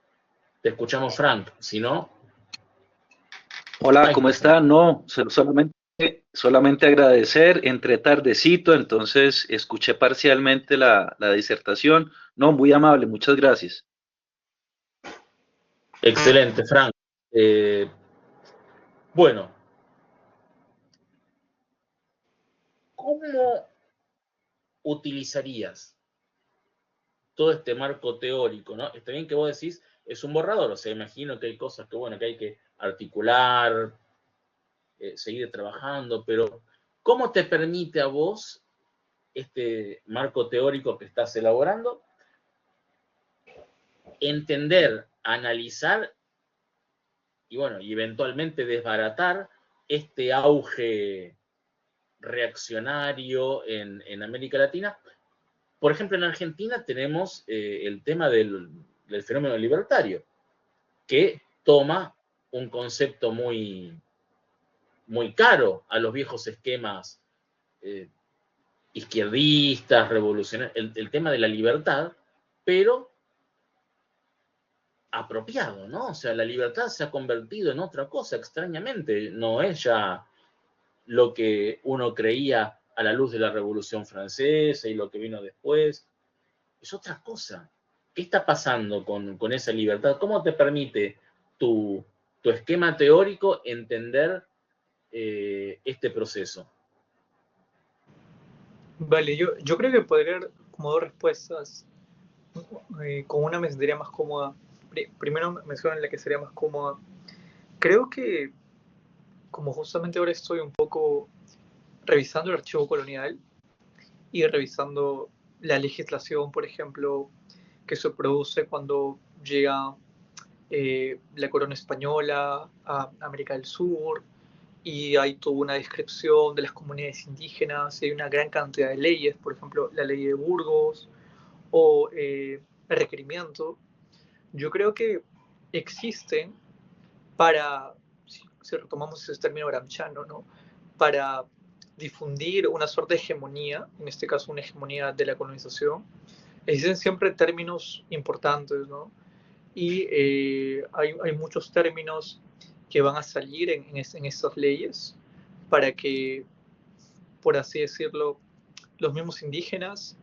te escuchamos, Frank. Si no, Hola, ahí ¿cómo está, Frank. está? No, solamente agradecer, entre tardecito, entonces escuché parcialmente la disertación. No, muy amable, muchas gracias. Excelente, Frank. Eh, bueno, ¿cómo utilizarías todo este marco teórico, ¿no? Está bien que vos decís, es un borrador, o sea, imagino que hay cosas que, bueno, que hay que articular, seguir trabajando, pero ¿cómo te permite a vos este marco teórico que estás elaborando entender, analizar y, bueno, y eventualmente desbaratar este auge reaccionario en América Latina? Por ejemplo, en Argentina tenemos el tema del fenómeno libertario, que toma un concepto muy, muy caro a los viejos esquemas eh, izquierdistas, revolucionarios, el tema de la libertad, pero apropiado, ¿no? O sea, la libertad se ha convertido en otra cosa, extrañamente, no es ya lo que uno creía a la luz de la Revolución Francesa y lo que vino después, es otra cosa. ¿Qué está pasando con esa libertad? ¿Cómo te permite tu esquema teórico entender este proceso? Vale, yo creo que podría haber como dos respuestas. Con una me sentiría más cómoda. Primero menciono la que sería más cómoda. Creo que como justamente ahora estoy un poco revisando el archivo colonial y revisando la legislación, por ejemplo, que se produce cuando llega la corona española a América del Sur, y hay toda una descripción de las comunidades indígenas, y hay una gran cantidad de leyes, por ejemplo, la ley de Burgos o el requerimiento. Yo creo que existen para, si retomamos ese término gramsciano, ¿no? Para difundir una suerte de hegemonía, en este caso una hegemonía de la colonización, existen siempre términos importantes, ¿no? Y hay muchos términos que van a salir en estas leyes para que, por así decirlo, los mismos indígenas,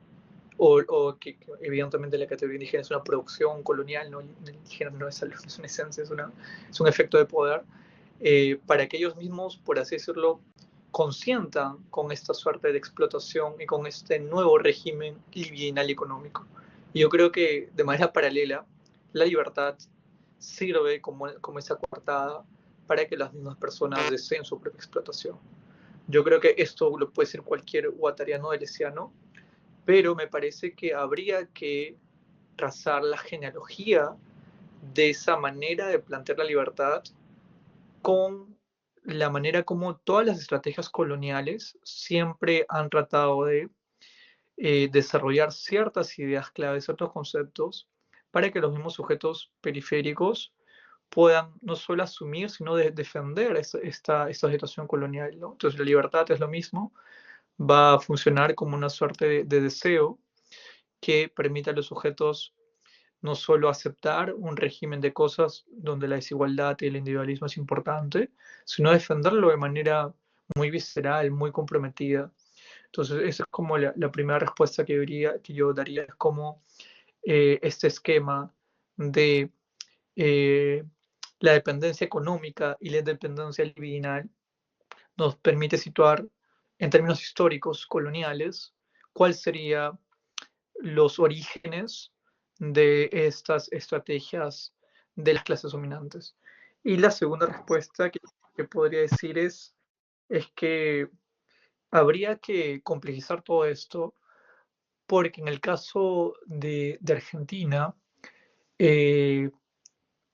o que evidentemente la categoría indígena es una producción colonial, ¿no? El indígena no es una esencia, es un efecto de poder, para que ellos mismos, por así decirlo, consientan con esta suerte de explotación y con este nuevo régimen libidinal y económico. Y yo creo que de manera paralela, la libertad sirve como esa coartada para que las mismas personas deseen su propia explotación. Yo creo que esto lo puede decir cualquier guattariano o deleuziano, pero me parece que habría que trazar la genealogía de esa manera de plantear la libertad con la manera como todas las estrategias coloniales siempre han tratado de desarrollar ciertas ideas claves, ciertos conceptos, para que los mismos sujetos periféricos puedan no solo asumir, sino defender esta situación colonial, ¿no? Entonces la libertad es lo mismo, va a funcionar como una suerte de deseo que permita a los sujetos no solo aceptar un régimen de cosas donde la desigualdad y el individualismo es importante, sino defenderlo de manera muy visceral, muy comprometida. Entonces, esa es como la primera respuesta que yo daría, es como este esquema de eh, la dependencia económica y la dependencia libidinal nos permite situar en términos históricos coloniales cuál sería los orígenes de estas estrategias de las clases dominantes. Y la segunda respuesta que podría decir es que habría que complejizar todo esto porque en el caso de Argentina eh,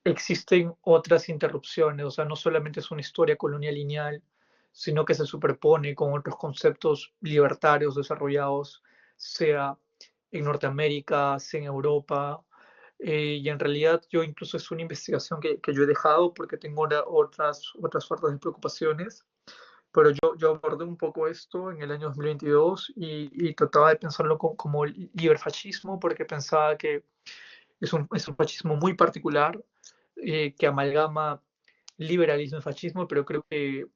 existen otras interrupciones, o sea, no solamente es una historia colonial lineal, sino que se superpone con otros conceptos libertarios desarrollados, sea en Norteamérica, sea en Europa, y en realidad yo incluso es una investigación que yo he dejado porque tengo otras fuertes de preocupaciones, pero yo abordé un poco esto en el año 2022 y trataba de pensarlo como liberfascismo porque pensaba que es un fascismo muy particular que amalgama liberalismo y fascismo, pero creo que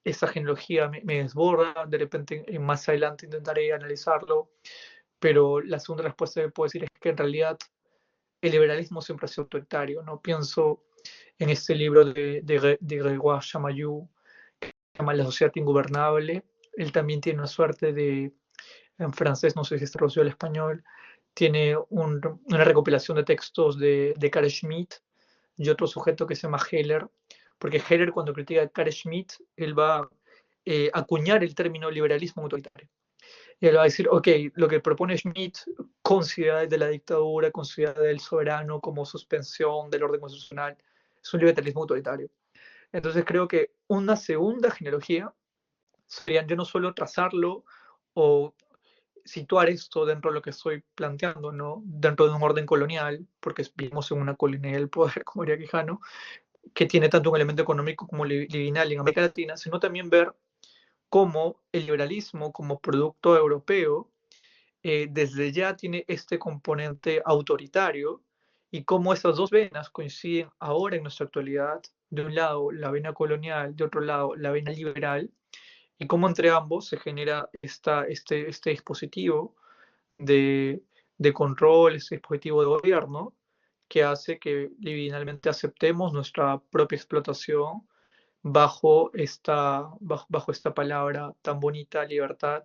esa genealogía me desborda, de repente más adelante intentaré analizarlo, pero la segunda respuesta que puedo decir es que en realidad el liberalismo siempre ha sido autoritario, ¿no? Pienso en este libro de Grégoire Chamayou, que se llama La sociedad ingobernable. Él también tiene una suerte en francés, no sé si es traducido al español, tiene una recopilación de textos de Carl Schmitt y otro sujeto que se llama Heller, porque Heller cuando critica a Carl Schmitt, él va a acuñar el término liberalismo autoritario. Y él va a decir, ok, lo que propone Schmitt con ciudades de la dictadura, con ciudades del soberano como suspensión del orden constitucional, es un liberalismo autoritario. Entonces creo que una segunda genealogía sería ya no solo trazarlo o situar esto dentro de lo que estoy planteando, ¿no? Dentro de un orden colonial, porque vivimos en una colonia del poder, como diría Quijano, que tiene tanto un elemento económico como libidinal en América Latina, sino también ver cómo el liberalismo como producto europeo desde ya tiene este componente autoritario y cómo estas dos venas coinciden ahora en nuestra actualidad. De un lado, la vena colonial, de otro lado, la vena liberal, y cómo entre ambos se genera este dispositivo de, de control, este dispositivo de gobierno que hace que libidinalmente aceptemos nuestra propia explotación bajo esta palabra tan bonita, libertad,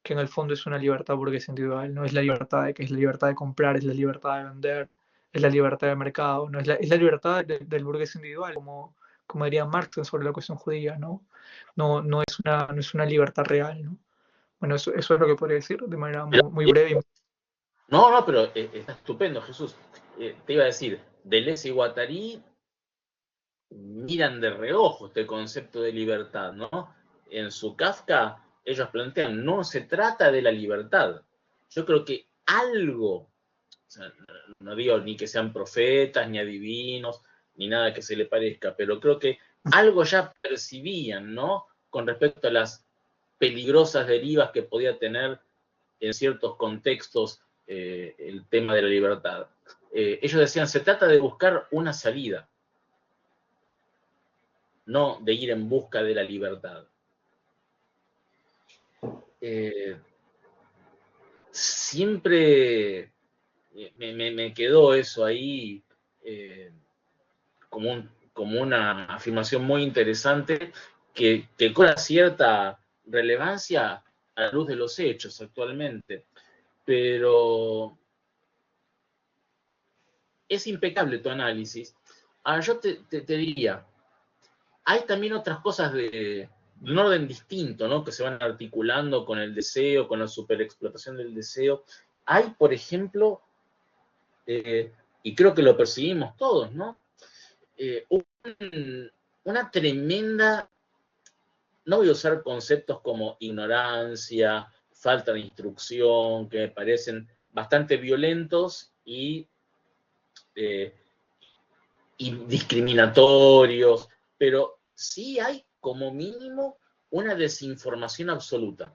que en el fondo es una libertad burguesa individual, no es la libertad de que es la libertad de comprar, es la libertad de vender, es la libertad de mercado, no es la libertad del burgués individual, como diría Marx sobre la cuestión judía, ¿no? No es una libertad real, ¿no? Bueno, eso es lo que podría decir de manera muy, muy breve. No, no, pero está estupendo, Jesús. Te iba a decir, Deleuze y Guattari miran de reojo este concepto de libertad, ¿no? En su Kafka, ellos plantean, no se trata de la libertad. Yo creo que algo, o sea, no digo ni que sean profetas, ni adivinos, ni nada que se le parezca, pero creo que algo ya percibían, ¿no? Con respecto a las peligrosas derivas que podía tener en ciertos contextos el tema de la libertad. Ellos decían, se trata de buscar una salida, no de ir en busca de la libertad. Siempre me quedó eso ahí como una afirmación muy interesante que cobra cierta relevancia a la luz de los hechos actualmente. Pero es impecable tu análisis. Ahora yo te diría, hay también otras cosas de un orden distinto, ¿no? Que se van articulando con el deseo, con la superexplotación del deseo. Hay, por ejemplo, y creo que lo percibimos todos, ¿no? Una tremenda, no voy a usar conceptos como ignorancia, falta de instrucción, que me parecen bastante violentos y discriminatorios, pero sí hay como mínimo una desinformación absoluta.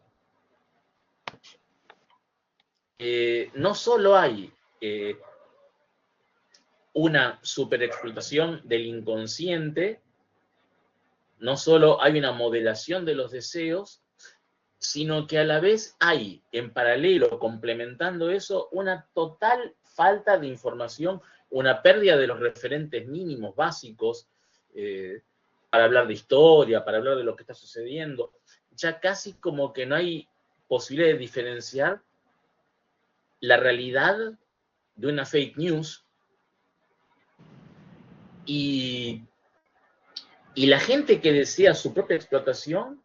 No solo hay una superexplotación del inconsciente, no solo hay una modelación de los deseos, sino que a la vez hay, en paralelo, complementando eso, una total falta de información, una pérdida de los referentes mínimos, básicos, para hablar de historia, para hablar de lo que está sucediendo. Ya casi como que no hay posibilidad de diferenciar la realidad de una fake news y la gente que desea su propia explotación.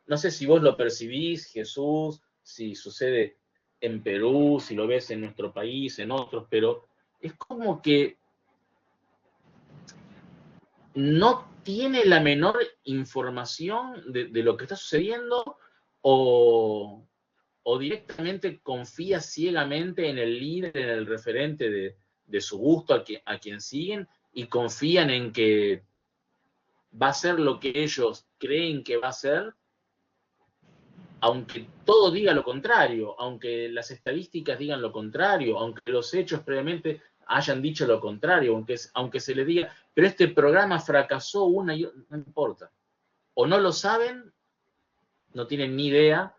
No sé si vos lo percibís, Jesús, si sucede en Perú, si lo ves en nuestro país, en otros, pero es como que no tiene la menor información de lo que está sucediendo o directamente confía ciegamente en el líder, en el referente de su gusto a quien siguen y confían en que va a ser lo que ellos creen que va a ser, aunque todo diga lo contrario, aunque las estadísticas digan lo contrario, aunque los hechos previamente hayan dicho lo contrario, aunque se les diga, pero este programa fracasó una y otra, no importa. O no lo saben, no tienen ni idea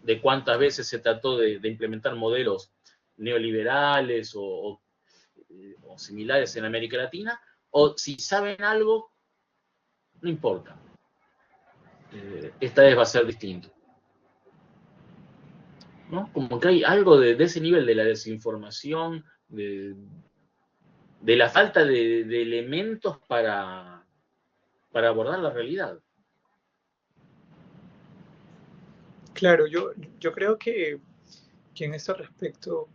de cuántas veces se trató de implementar modelos neoliberales o similares en América Latina, o si saben algo, no importa. Esta vez va a ser distinto. ¿No? Como que hay algo de ese nivel de la desinformación, de la falta de elementos para abordar la realidad. Claro, yo creo que en ese respecto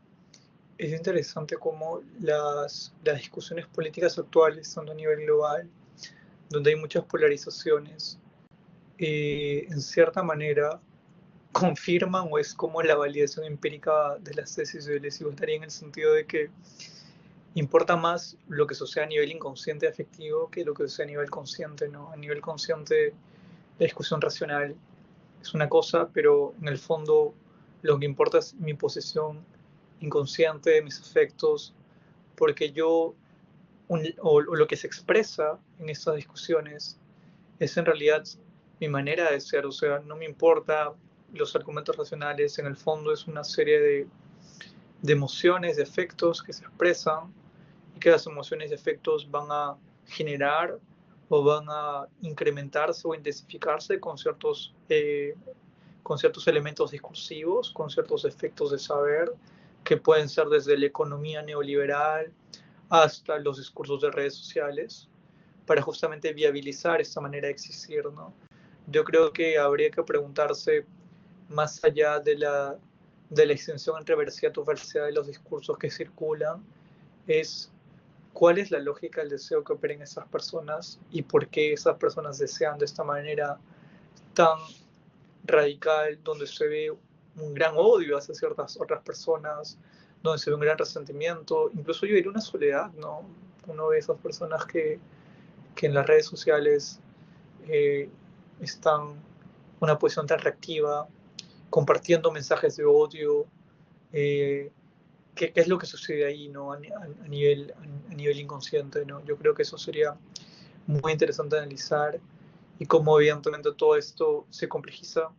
es interesante cómo las discusiones políticas actuales, tanto a nivel global, donde hay muchas polarizaciones, en cierta manera confirman o es como la validación empírica de las tesis de Deleuze y Guattari, en el sentido de que importa más lo que sucede a nivel inconsciente afectivo que lo que sucede a nivel consciente, ¿no? A nivel consciente, la discusión racional es una cosa, pero en el fondo lo que importa es mi posición inconsciente de mis efectos, porque yo, o lo que se expresa en estas discusiones, es en realidad mi manera de ser, o sea, no me importa los argumentos racionales, en el fondo es una serie de emociones, de efectos que se expresan y que las emociones y efectos van a generar o van a incrementarse o intensificarse con ciertos elementos discursivos, con ciertos efectos de saber, que pueden ser desde la economía neoliberal hasta los discursos de redes sociales, para justamente viabilizar esta manera de existir, ¿no? Yo creo que habría que preguntarse, más allá de la extensión entre veracidad o falsedad de los discursos que circulan, es cuál es la lógica del deseo que opera en esas personas y por qué esas personas desean de esta manera tan radical, donde se ve un gran odio hacia ciertas otras personas, donde se ve un gran resentimiento, incluso yo diría una soledad, ¿no? Uno ve esas personas que en las redes sociales eh, están en una posición tan reactiva, compartiendo mensajes de odio. eh, ¿Qué es lo que sucede ahí, ¿no? A nivel inconsciente, ¿no? Yo creo que eso sería muy interesante analizar y cómo evidentemente todo esto se complejiza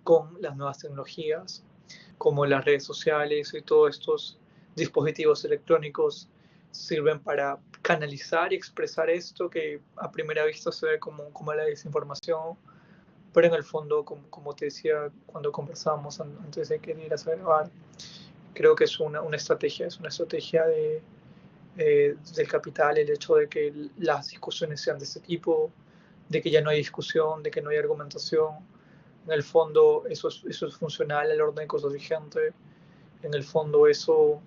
con las nuevas tecnologías, como las redes sociales y todos estos dispositivos electrónicos sirven para canalizar y expresar esto que a primera vista se ve como la desinformación, pero en el fondo, como te decía cuando conversábamos antes de que vinieras a grabar, creo que es una estrategia del capital, el hecho de que las discusiones sean de este tipo, de que ya no hay discusión, de que no hay argumentación. En el fondo eso es funcional al orden de cosas vigente. En el fondo eso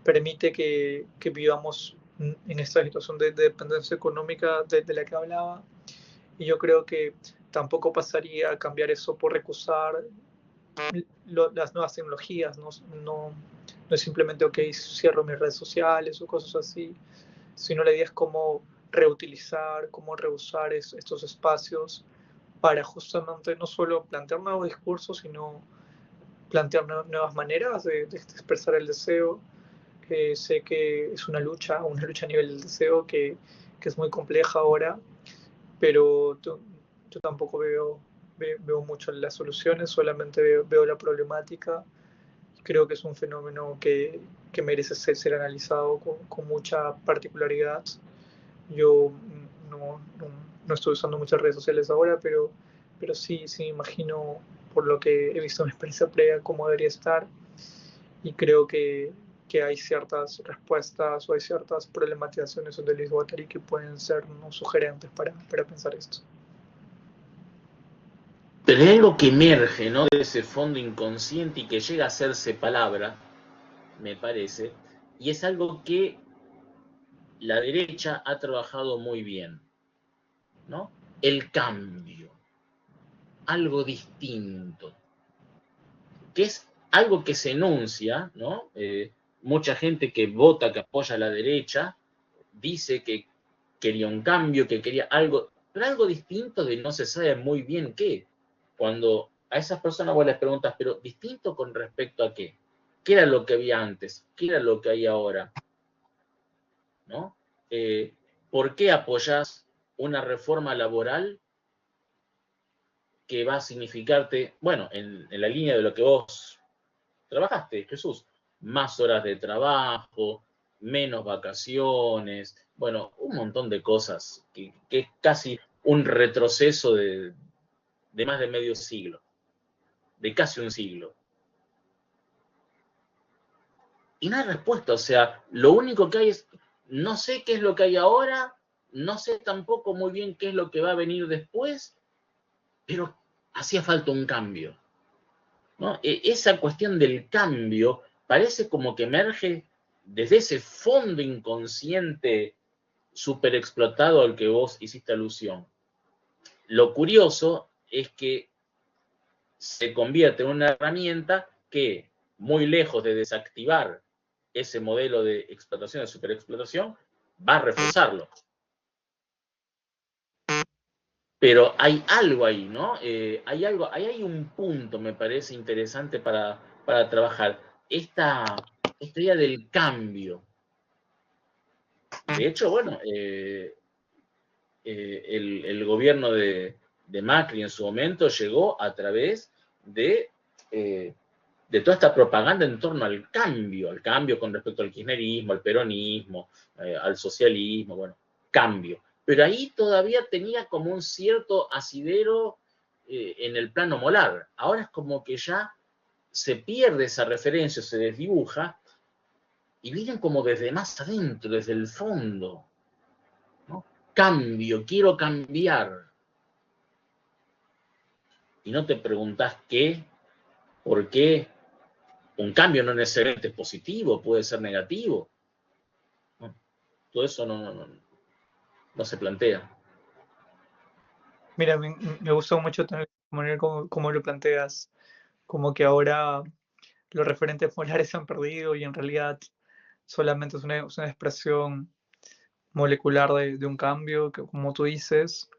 permite que vivamos en esta situación de dependencia económica de la que hablaba. Y yo creo que tampoco pasaría a cambiar eso por recusar las nuevas tecnologías, no es simplemente, ok, cierro mis redes sociales o cosas así, sino la idea es cómo reutilizar, cómo reusar estos espacios para justamente no solo plantear nuevos discursos, sino plantear nuevas maneras de expresar el deseo. Sé que es una lucha a nivel del deseo que es muy compleja ahora, pero yo tampoco veo mucho las soluciones, solamente veo la problemática. Creo que es un fenómeno que merece ser analizado con mucha particularidad. Yo no estoy usando muchas redes sociales ahora, pero sí me imagino, por lo que he visto en mi experiencia previa, cómo debería estar. Y creo que hay ciertas respuestas o hay ciertas problematizaciones de Luis Guattari que pueden ser no sugerentes para pensar esto. Pero hay algo que emerge, ¿no? De ese fondo inconsciente y que llega a hacerse palabra, me parece, y es algo que la derecha ha trabajado muy bien, ¿no? El cambio, algo distinto, que es algo que se enuncia, ¿no? Mucha gente que vota, que apoya a la derecha, dice que quería un cambio, que quería algo, pero algo distinto de no se sabe muy bien qué. Cuando a esas personas vos les preguntas, pero distinto con respecto a qué, qué era lo que había antes, qué era lo que hay ahora, ¿no? ¿Por qué apoyás una reforma laboral que va a significarte, bueno, en la línea de lo que vos trabajaste, Jesús, más horas de trabajo, menos vacaciones, bueno, un montón de cosas, que es casi un retroceso de más de medio siglo, de casi un siglo? Y no hay respuesta, o sea, lo único que hay es, no sé qué es lo que hay ahora, no sé tampoco muy bien qué es lo que va a venir después, pero hacía falta un cambio, ¿no? Esa cuestión del cambio parece como que emerge desde ese fondo inconsciente súper explotado al que vos hiciste alusión. Lo curioso es que se convierte en una herramienta que, muy lejos de desactivar ese modelo de explotación, de superexplotación, va a reforzarlo. Pero hay algo ahí, ¿no? Hay algo, hay un punto, me parece interesante para trabajar. Esta idea del cambio. De hecho, bueno, el gobierno de Macri en su momento llegó a través de toda esta propaganda en torno al cambio con respecto al kirchnerismo, al peronismo, al socialismo, bueno, cambio. Pero ahí todavía tenía como un cierto asidero en el plano molar. Ahora es como que ya se pierde esa referencia, se desdibuja, y vienen como desde más adentro, desde el fondo, ¿no? Cambio, quiero cambiar. Y no te preguntás qué, por qué. Un cambio no necesariamente es positivo, puede ser negativo. todo eso no se plantea. Mira, me gustó mucho también cómo lo planteas, como que ahora los referentes polares se han perdido y en realidad solamente es una expresión molecular de un cambio, que, como tú dices,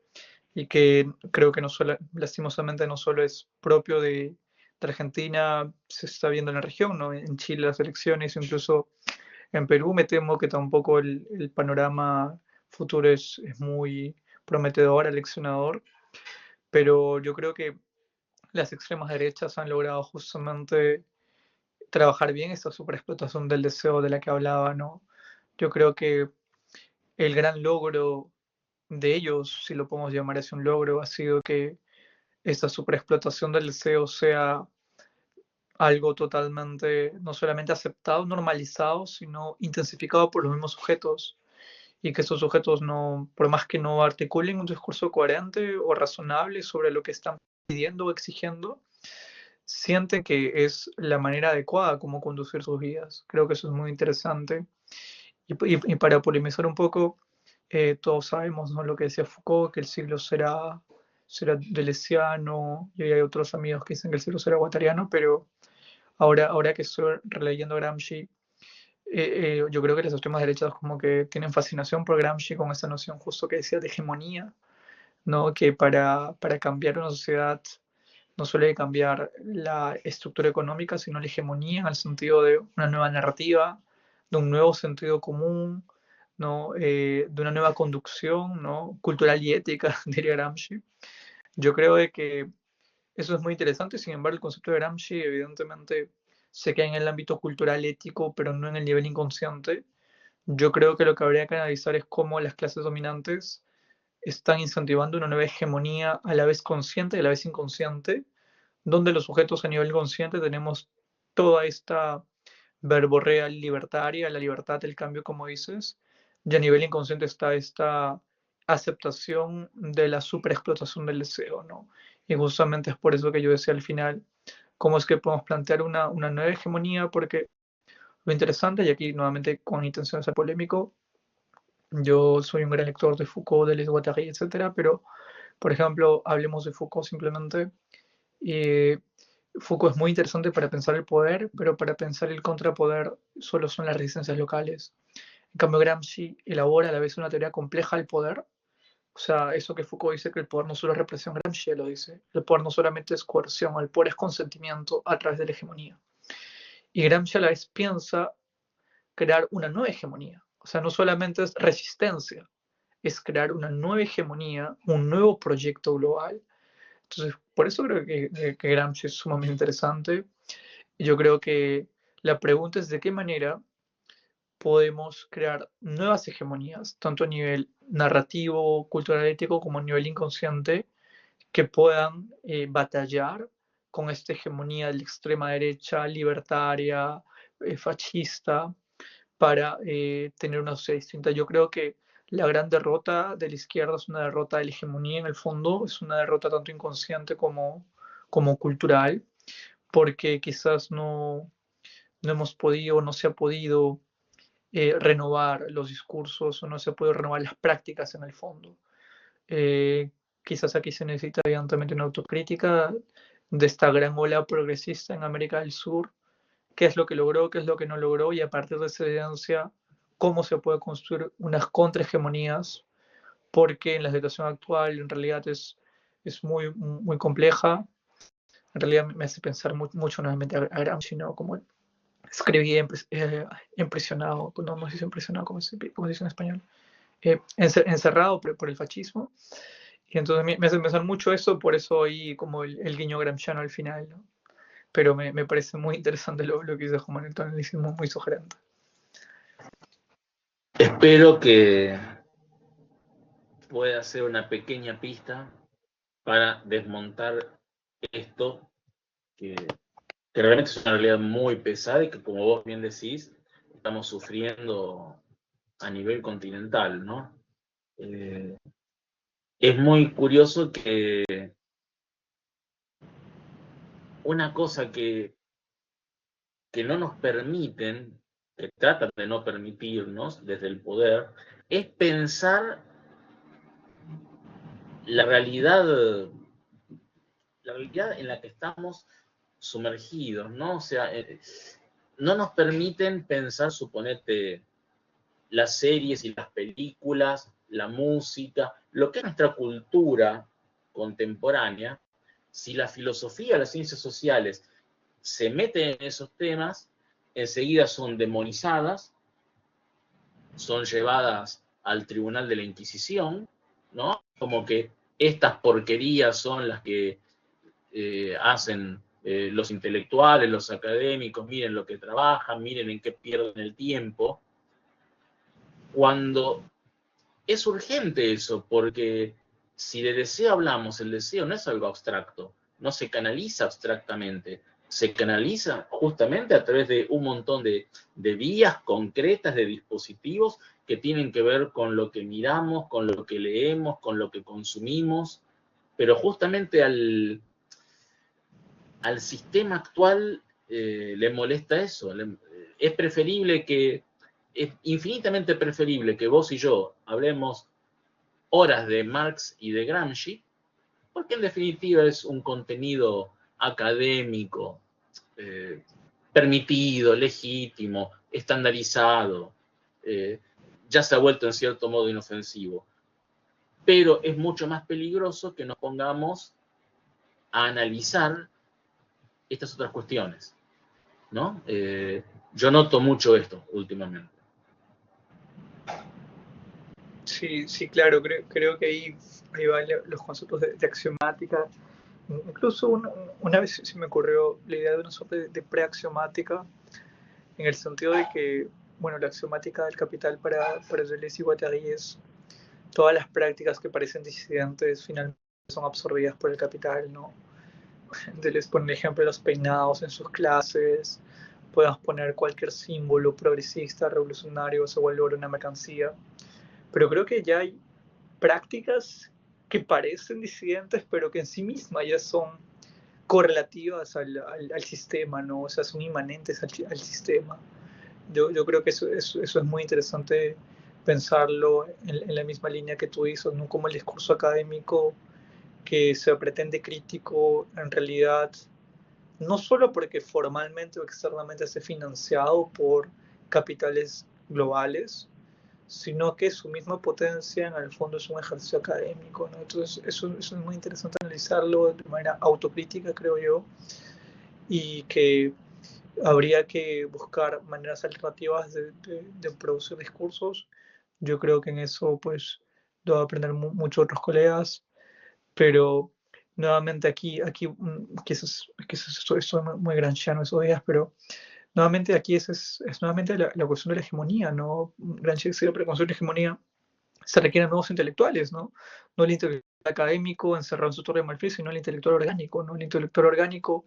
y que creo que no solo, lastimosamente no solo es propio de Argentina, se está viendo en la región, ¿no? En Chile las elecciones, incluso en Perú me temo que tampoco el panorama futuro es muy prometedor, aleccionador, pero yo creo que las extremas derechas han logrado justamente trabajar bien esta superexplotación del deseo de la que hablaba, ¿no? Yo creo que el gran logro de ellos, si lo podemos llamar así un logro, ha sido que esta superexplotación del deseo sea algo totalmente, no solamente aceptado, normalizado, sino intensificado por los mismos sujetos. Y que estos sujetos no, por más que no articulen un discurso coherente o razonable sobre lo que están pidiendo o exigiendo, sienten que es la manera adecuada como conducir sus vidas. Creo que eso es muy interesante. Y para polemizar un poco, todos sabemos, ¿no?, lo que decía Foucault, que el siglo será deleuziano, y hay otros amigos que dicen que el siglo será guattariano, pero ahora que estoy releyendo Gramsci, yo creo que las extremas derechas como que tienen fascinación por Gramsci con esa noción justo que decía de hegemonía, ¿no? Que para cambiar una sociedad no suele cambiar la estructura económica, sino la hegemonía en el sentido de una nueva narrativa, de un nuevo sentido común, ¿no? De una nueva conducción, ¿no?, cultural y ética, diría Gramsci. Yo creo de que eso es muy interesante, sin embargo, el concepto de Gramsci evidentemente se queda en el ámbito cultural ético, pero no en el nivel inconsciente. Yo creo que lo que habría que analizar es cómo las clases dominantes están incentivando una nueva hegemonía a la vez consciente y a la vez inconsciente, donde los sujetos a nivel consciente tenemos toda esta verborrea libertaria, la libertad del cambio, como dices, y a nivel inconsciente está esta aceptación de la superexplotación del deseo, ¿no? Y justamente es por eso que yo decía al final, cómo es que podemos plantear una nueva hegemonía, porque lo interesante, y aquí nuevamente con intención de ser polémico, yo soy un gran lector de Foucault, Deleuze, Guattari, etcétera, pero, por ejemplo, hablemos de Foucault simplemente. Y Foucault es muy interesante para pensar el poder, pero para pensar el contrapoder solo son las resistencias locales. En cambio, Gramsci elabora a la vez una teoría compleja del poder. O sea, eso que Foucault dice que el poder no solo es represión, Gramsci lo dice. El poder no solamente es coerción, el poder es consentimiento a través de la hegemonía. Y Gramsci a la vez piensa crear una nueva hegemonía. O sea, no solamente es resistencia, es crear una nueva hegemonía, un nuevo proyecto global. Entonces, por eso creo que Gramsci es sumamente interesante. Yo creo que la pregunta es de qué manera podemos crear nuevas hegemonías, tanto a nivel narrativo, cultural, ético, como a nivel inconsciente, que puedan batallar con esta hegemonía de la extrema derecha, libertaria, fascista, para tener una sociedad distinta. Yo creo que la gran derrota de la izquierda es una derrota de la hegemonía en el fondo, es una derrota tanto inconsciente como cultural, porque quizás no hemos podido, no se ha podido renovar los discursos o no se puede renovar las prácticas en el fondo. Eh, Quizás aquí se necesita evidentemente una autocrítica de esta gran ola progresista en América del Sur, qué es lo que logró, qué es lo que no logró, y a partir de esa evidencia, cómo se puede construir unas contrahegemonías, porque en la situación actual en realidad es muy compleja. En realidad me hace pensar mucho nuevamente a Gramsci, ¿no? Como escribía impresionado, no sé si impresionado, como se dice en español, encerrado por el fascismo. Y entonces me hace pensar mucho eso, por eso ahí como el guiño gramsciano al final, ¿no? Pero me parece muy interesante lo que dice Juan Manuel Tonel, es muy sugerente. Espero que pueda ser una pequeña pista para desmontar esto, que realmente es una realidad muy pesada y que, como vos bien decís, estamos sufriendo a nivel continental, ¿no? Es muy curioso que una cosa que no nos permiten que tratan de no permitirnos desde el poder, es pensar la realidad en la que estamos sumergidos, ¿no? O sea, no nos permiten pensar, suponete, las series y las películas, la música, lo que es nuestra cultura contemporánea. Si la filosofía, las ciencias sociales se meten en esos temas, enseguida son demonizadas, son llevadas al tribunal de la Inquisición, ¿no? Como que estas porquerías son las que hacen los intelectuales, los académicos, miren lo que trabajan, miren en qué pierden el tiempo, cuando es urgente eso, porque si de deseo hablamos, el deseo no es algo abstracto, no se canaliza abstractamente, se canaliza justamente a través de un montón de vías concretas, de dispositivos que tienen que ver con lo que miramos, con lo que leemos, con lo que consumimos, pero justamente al sistema actual le molesta eso. Es preferible es infinitamente preferible que vos y yo hablemos horas de Marx y de Gramsci, porque en definitiva es un contenido académico, permitido, legítimo, estandarizado, ya se ha vuelto en cierto modo inofensivo. Pero es mucho más peligroso que nos pongamos a analizar estas otras cuestiones, ¿no? Yo noto mucho esto últimamente. Sí, sí, claro, creo que ahí van los conceptos de axiomática. Incluso una vez se me ocurrió la idea de una suerte de preaxiomática, en el sentido de que, bueno, la axiomática del capital para Deleuze y Guattari es todas las prácticas que parecen disidentes finalmente son absorbidas por el capital, ¿no? Deleuze pone el ejemplo de los peinados en sus clases, podemos poner cualquier símbolo progresista, revolucionario, se vuelve una mercancía, pero creo que ya hay prácticas que parecen disidentes, pero que en sí mismas ya son correlativas al sistema, ¿no? O sea, son inmanentes al sistema. Yo creo que eso es muy interesante pensarlo en la misma línea que tú dices, ¿no? Como el discurso académico que se pretende crítico, en realidad, no solo porque formalmente o externamente esté financiado por capitales globales, sino que su misma potencia en el fondo es un ejercicio académico, ¿no? Entonces eso es muy interesante analizarlo de manera autocrítica, creo yo, y que habría que buscar maneras alternativas de producir discursos. Yo creo que en eso pues debo aprender muchos otros colegas, pero nuevamente aquí estoy muy granchiano esos días, pero nuevamente aquí es nuevamente la cuestión de la hegemonía, ¿no? Gramsci siempre construir la hegemonía, se requieren nuevos intelectuales, ¿no? No el intelectual académico encerrado en su torre de marfil, sino el intelectual orgánico, ¿no? El intelectual orgánico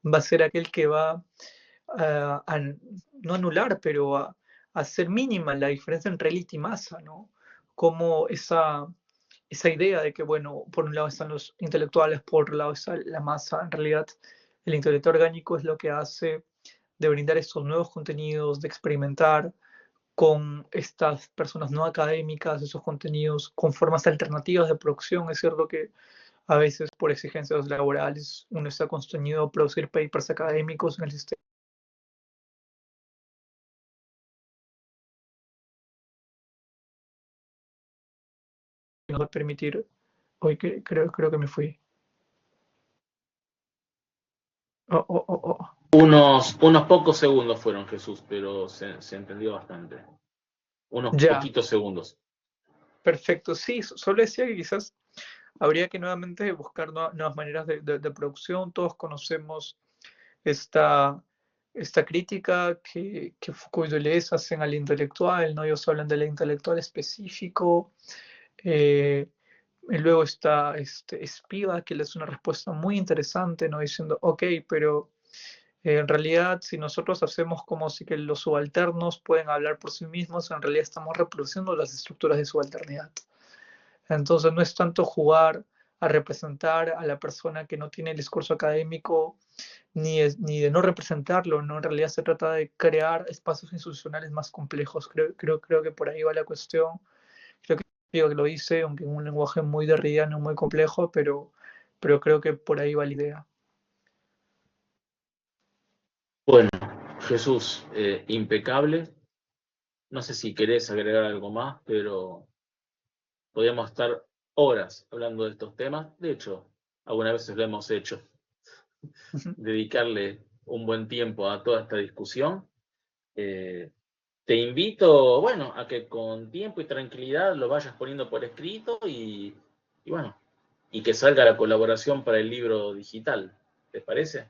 va a ser aquel que va a no anular, pero a hacer mínima la diferencia entre élite y masa, ¿no? Como esa idea de que, bueno, por un lado están los intelectuales, por otro lado está la masa, en realidad el intelecto orgánico es lo que hace de brindar estos nuevos contenidos, de experimentar con estas personas no académicas, esos contenidos, con formas alternativas de producción. Es cierto que a veces por exigencias laborales uno está constreñido a producir papers académicos en el sistema. Nos va a permitir, hoy creo que me fui. Oh. Unos pocos segundos fueron, Jesús, pero se entendió bastante. Unos Ya, poquitos segundos. perfecto. Sí, solo decía que quizás habría que nuevamente buscar nuevas maneras de producción. Todos conocemos esta, esta crítica que Foucault y Deleuze hacen al intelectual, ¿no? Ellos hablan del intelectual específico. Y luego está Spivak, que le hace una respuesta muy interesante, ¿no? Diciendo, ok, pero en realidad si nosotros hacemos como si que los subalternos pueden hablar por sí mismos, en realidad estamos reproduciendo las estructuras de subalternidad. Entonces no es tanto jugar a representar a la persona que no tiene el discurso académico, ni de no representarlo, ¿no? En realidad se trata de crear espacios institucionales más complejos. Creo que por ahí va la cuestión. Creo que digo que lo hice, aunque en un lenguaje muy derridiano, muy complejo, pero creo que por ahí va la idea. Bueno, Jesús, impecable. No sé si querés agregar algo más, pero podríamos estar horas hablando de estos temas. De hecho, algunas veces lo hemos hecho. Dedicarle un buen tiempo a toda esta discusión. Te invito, bueno, a que con tiempo y tranquilidad lo vayas poniendo por escrito y bueno, y que salga la colaboración para el libro digital. ¿Te parece?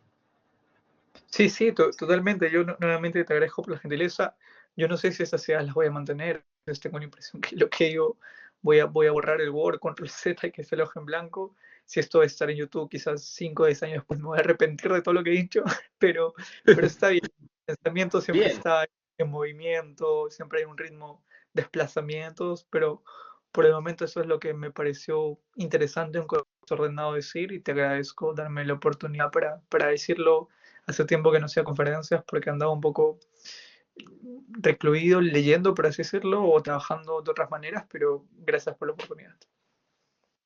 Sí, sí, totalmente. Yo nuevamente te agradezco por la gentileza. Yo no sé si esas ideas las voy a mantener. Tengo la impresión que lo que yo voy a borrar el Word, Control Z y que esté el hoja en blanco. Si esto va a estar en YouTube, quizás 5 o 10 años después me voy a arrepentir de todo lo que he dicho, pero está bien. El pensamiento siempre Bien, está en movimiento, siempre hay un ritmo de desplazamientos, pero por el momento eso es lo que me pareció interesante, un concepto ordenado decir, y te agradezco darme la oportunidad para decirlo. Hace tiempo que no hacía conferencias porque andaba un poco recluido leyendo, por así decirlo, o trabajando de otras maneras, pero gracias por la oportunidad.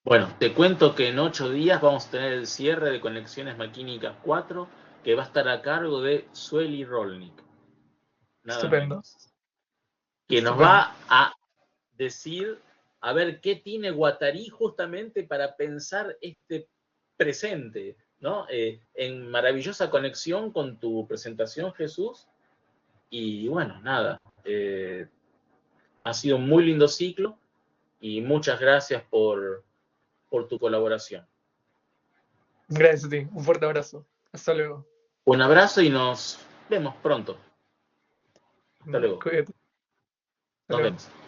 bueno, te cuento que en 8 días vamos a tener el cierre de Conexiones Maquínicas 4, que va a estar a cargo de Sueli Rolnik, nada Estupendo, menos, que nos estupendo. va a decir a ver qué tiene Guattari justamente para pensar este presente, ¿no? En maravillosa conexión con tu presentación, Jesús. Y bueno, nada, ha sido un muy lindo ciclo y muchas gracias por tu colaboración. Gracias a ti, un fuerte abrazo. Hasta luego. Un abrazo y nos vemos pronto. Hasta luego. Cuídate. Hasta Nos luego. vemos.